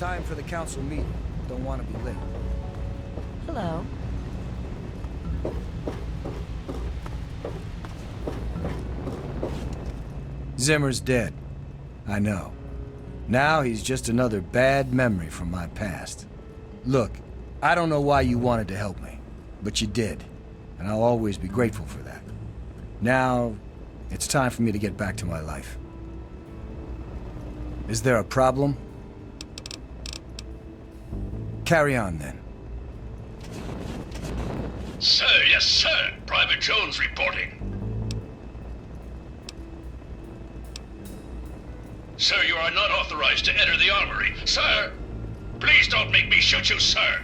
Time for the council meeting. Don't want to be late. Hello. Zimmer's dead. I know. Now he's just another bad memory from my past. Look, I don't know why you wanted to help me, but you did, and I'll always be grateful for that. Now, it's time for me to get back to my life. Is there a problem? Carry on, then. Sir, yes, sir. Private Jones reporting. Sir, you are not authorized to enter the armory. Sir! Please don't make me shoot you, sir!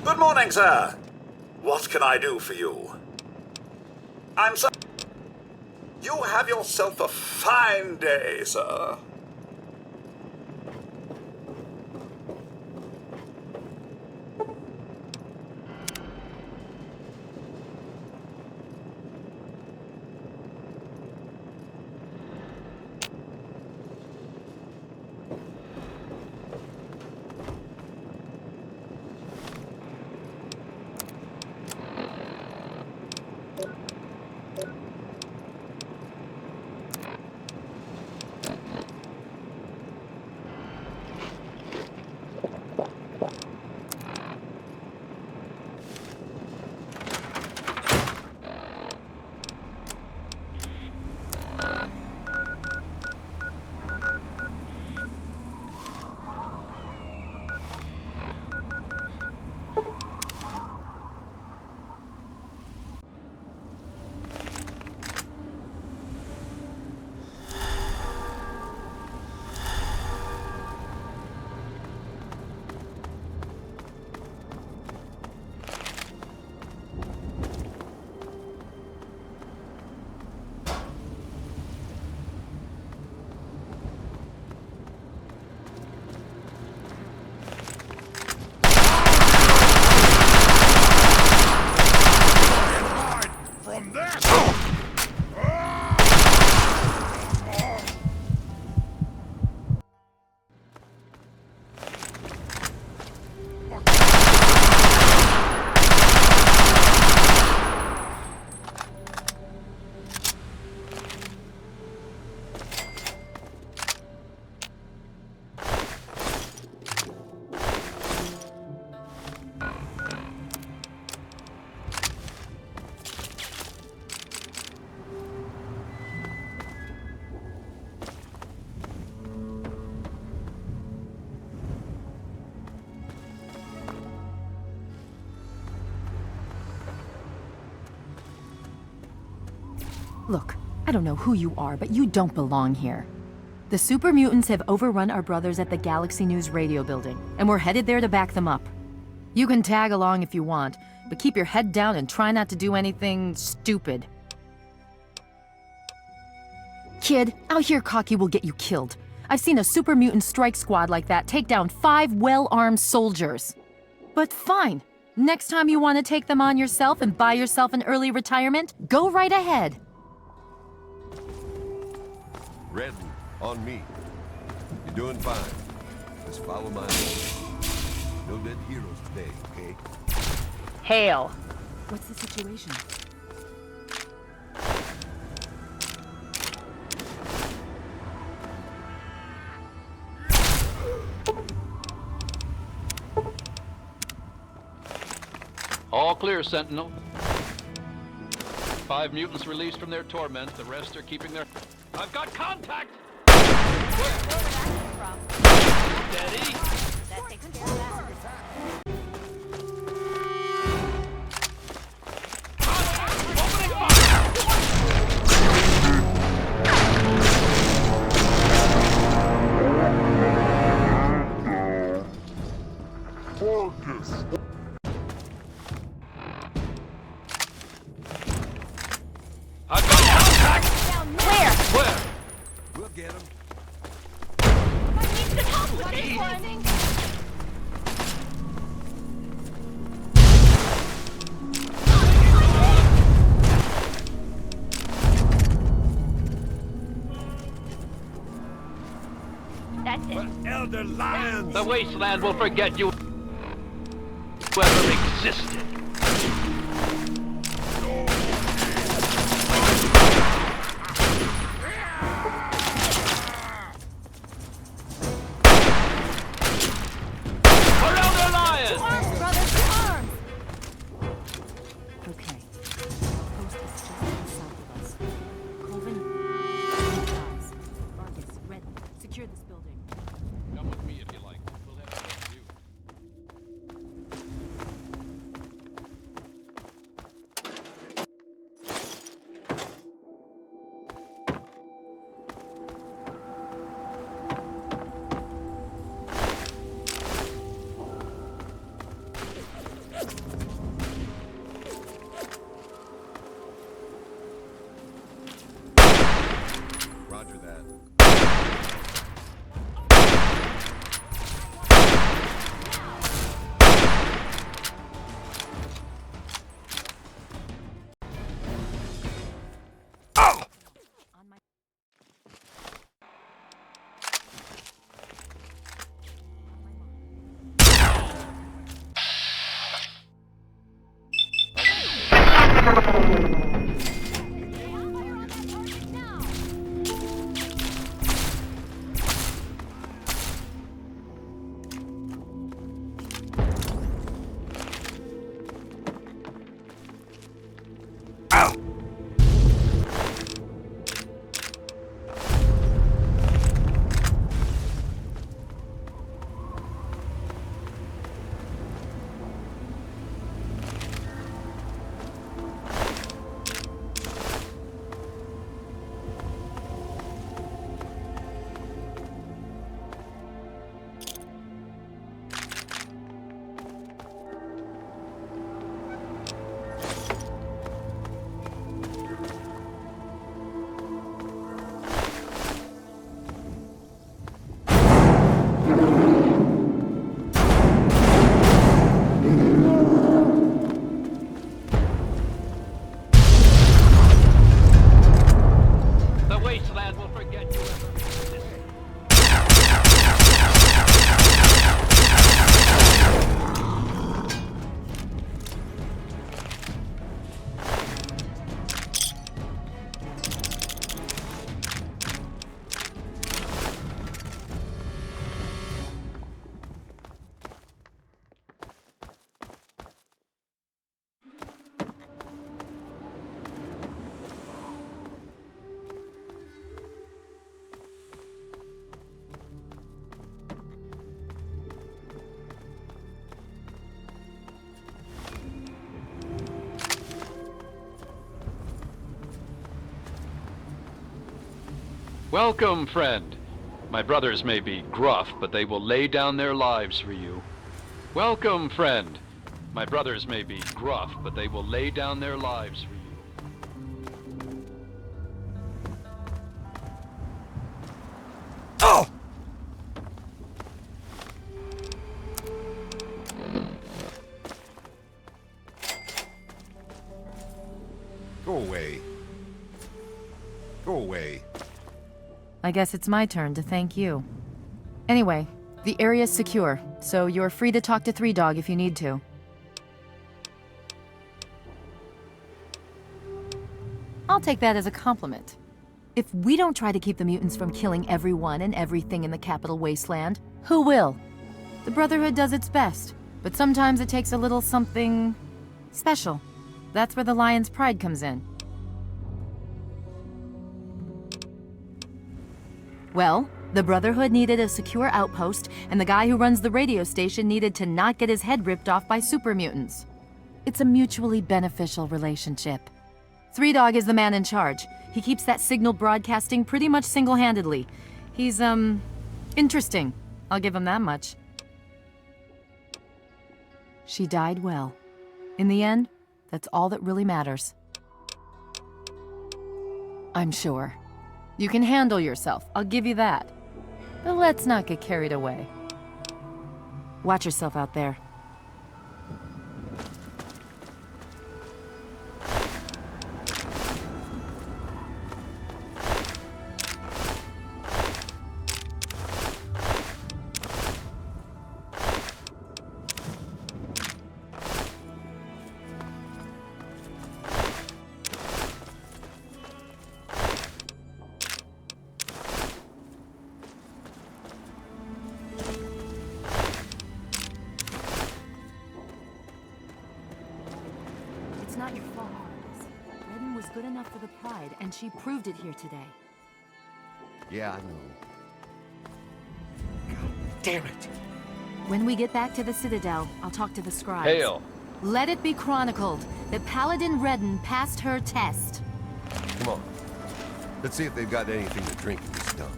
Good morning, sir. What can I do for you? I'm sorry. You have yourself a fine day, sir. Look, I don't know who you are, but you don't belong here. The super mutants have overrun our brothers at the Galaxy News radio building, and we're headed there to back them up. You can tag along if you want, but keep your head down and try not to do anything stupid. Kid, out here cocky will get you killed. I've seen a super mutant strike squad like that take down 5 well-armed soldiers. But fine. Next time you want to take them on yourself and buy yourself an early retirement, go right ahead. Red, on me. You're doing fine. Just follow my lead. No dead heroes today, okay? Hail. What's the situation? All clear, Sentinel. 5 mutants released from their torment. The rest are keeping their... I've got contact! Steady! That takes care of that. Focus! I've got contact! Where? We'll get him. I need some help with this one. That's it. Elder Lions! The wasteland will forget you ever existed. For Elder Lions! To arms, brothers, to arms! Okay. Post is just to the south of us. Colvin, guys. Vargas, Red, secure this building. Come with me if you like. We'll head out to you. Welcome, friend. My brothers may be gruff, but they will lay down their lives for you. Welcome, friend. My brothers may be gruff, but they will lay down their lives for you. Oh! Go away. Go away. I guess it's my turn to thank you. Anyway, the area's secure, so you're free to talk to Three Dog if you need to. I'll take that as a compliment. If we don't try to keep the mutants from killing everyone and everything in the Capital Wasteland, who will? The Brotherhood does its best, but sometimes it takes a little something special. That's where the Lion's pride comes in. Well, the Brotherhood needed a secure outpost, and the guy who runs the radio station needed to not get his head ripped off by super mutants. It's a mutually beneficial relationship. Three Dog is the man in charge. He keeps that signal broadcasting pretty much single-handedly. He's, interesting. I'll give him that much. She died well. In the end, that's all that really matters. I'm sure. You can handle yourself, I'll give you that. But let's not get carried away. Watch yourself out there. It's not your fault, Marcus. Redden was good enough for the Pride, and she proved it here today. Yeah, I know. Damn it! When we get back to the Citadel, I'll talk to the scribes. Hail. Let it be chronicled that Paladin Redden passed her test. Come on. Let's see if they've got anything to drink in this dump.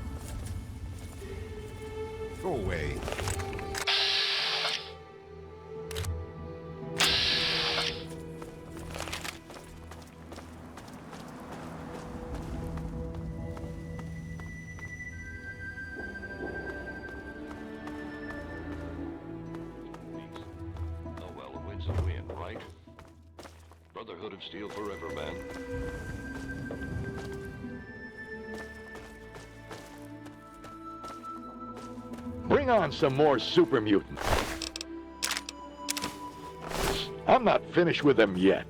Go away. Brotherhood of Steel forever, man. Bring on some more super mutants. I'm not finished with them yet.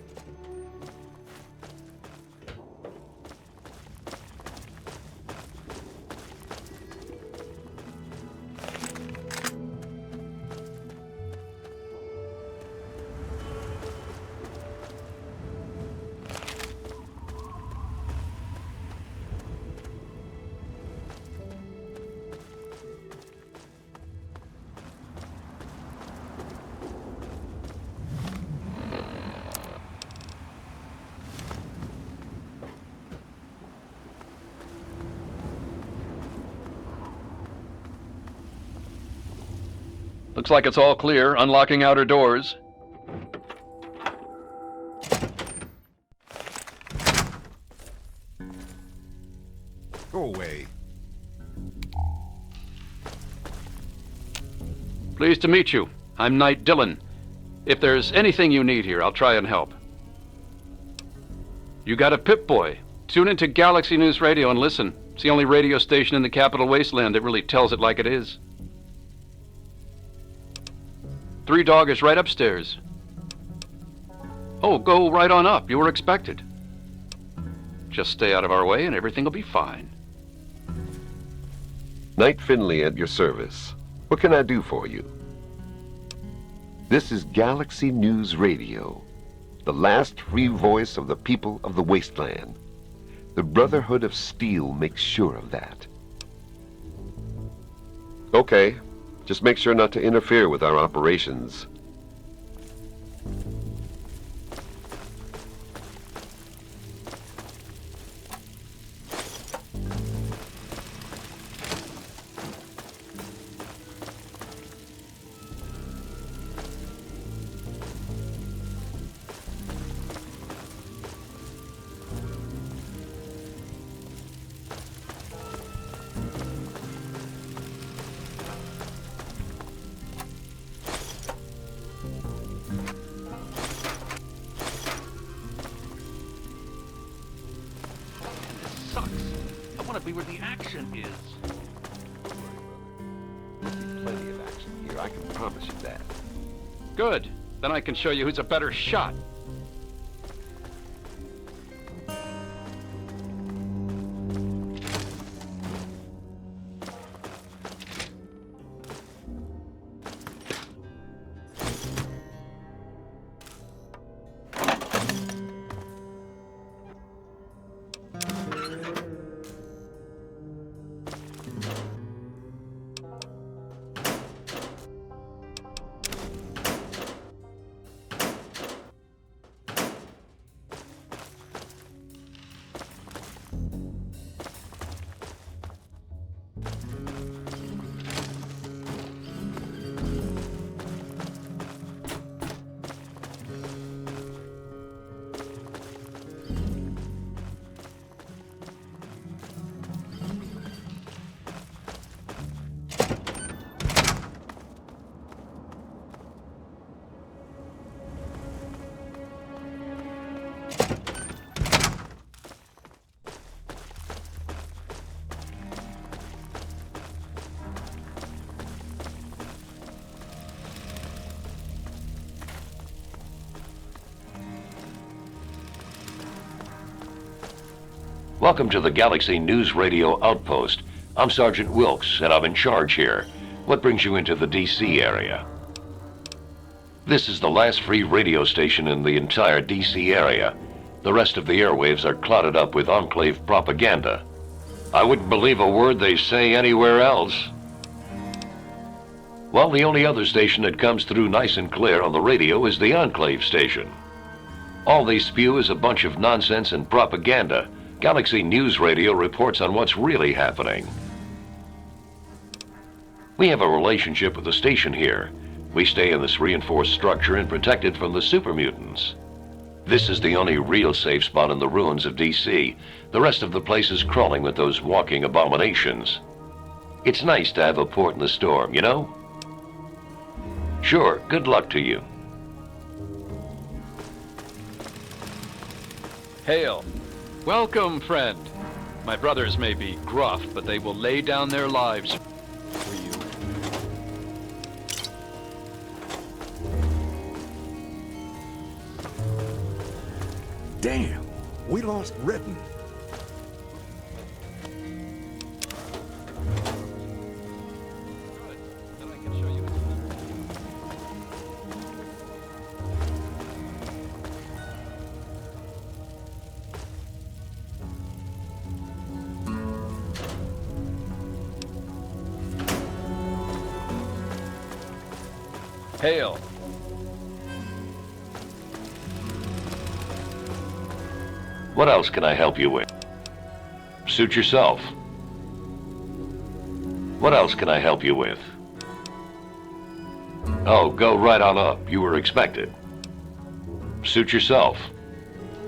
Looks like it's all clear. Unlocking outer doors. Go away. Pleased to meet you. I'm Knight Dillon. If there's anything you need here, I'll try and help. You got a Pip-Boy. Tune into Galaxy News Radio and listen. It's the only radio station in the Capital Wasteland that really tells it like it is. Three Dog is right upstairs. Oh, go right on up. You were expected. Just stay out of our way and everything will be fine. Knight Finley at your service. What can I do for you? This is Galaxy News Radio, the last free voice of the people of the Wasteland. The Brotherhood of Steel makes sure of that. Okay. Just make sure not to interfere with our operations. where the action is. There'll be plenty of action here, I can promise you that. Good. Then I can show you who's a better shot. Welcome to the Galaxy News Radio Outpost. I'm Sergeant Wilkes, and I'm in charge here. What brings you into the D.C. area? This is the last free radio station in the entire D.C. area. The rest of the airwaves are clouded up with Enclave propaganda. I wouldn't believe a word they say anywhere else. Well, the only other station that comes through nice and clear on the radio is the Enclave station. All they spew is a bunch of nonsense and propaganda. Galaxy News Radio reports on what's really happening. We have a relationship with the station here. We stay in this reinforced structure and protected from the super mutants. This is the only real safe spot in the ruins of DC. The rest of the place is crawling with those walking abominations. It's nice to have a port in the storm, you know? Sure, good luck to you. Hail. Welcome, friend. My brothers may be gruff, but they will lay down their lives for you. Damn, we lost Ritten. Hail. What else can I help you with? Suit yourself. What else can I help you with? Oh, go right on up. You were expected. Suit yourself.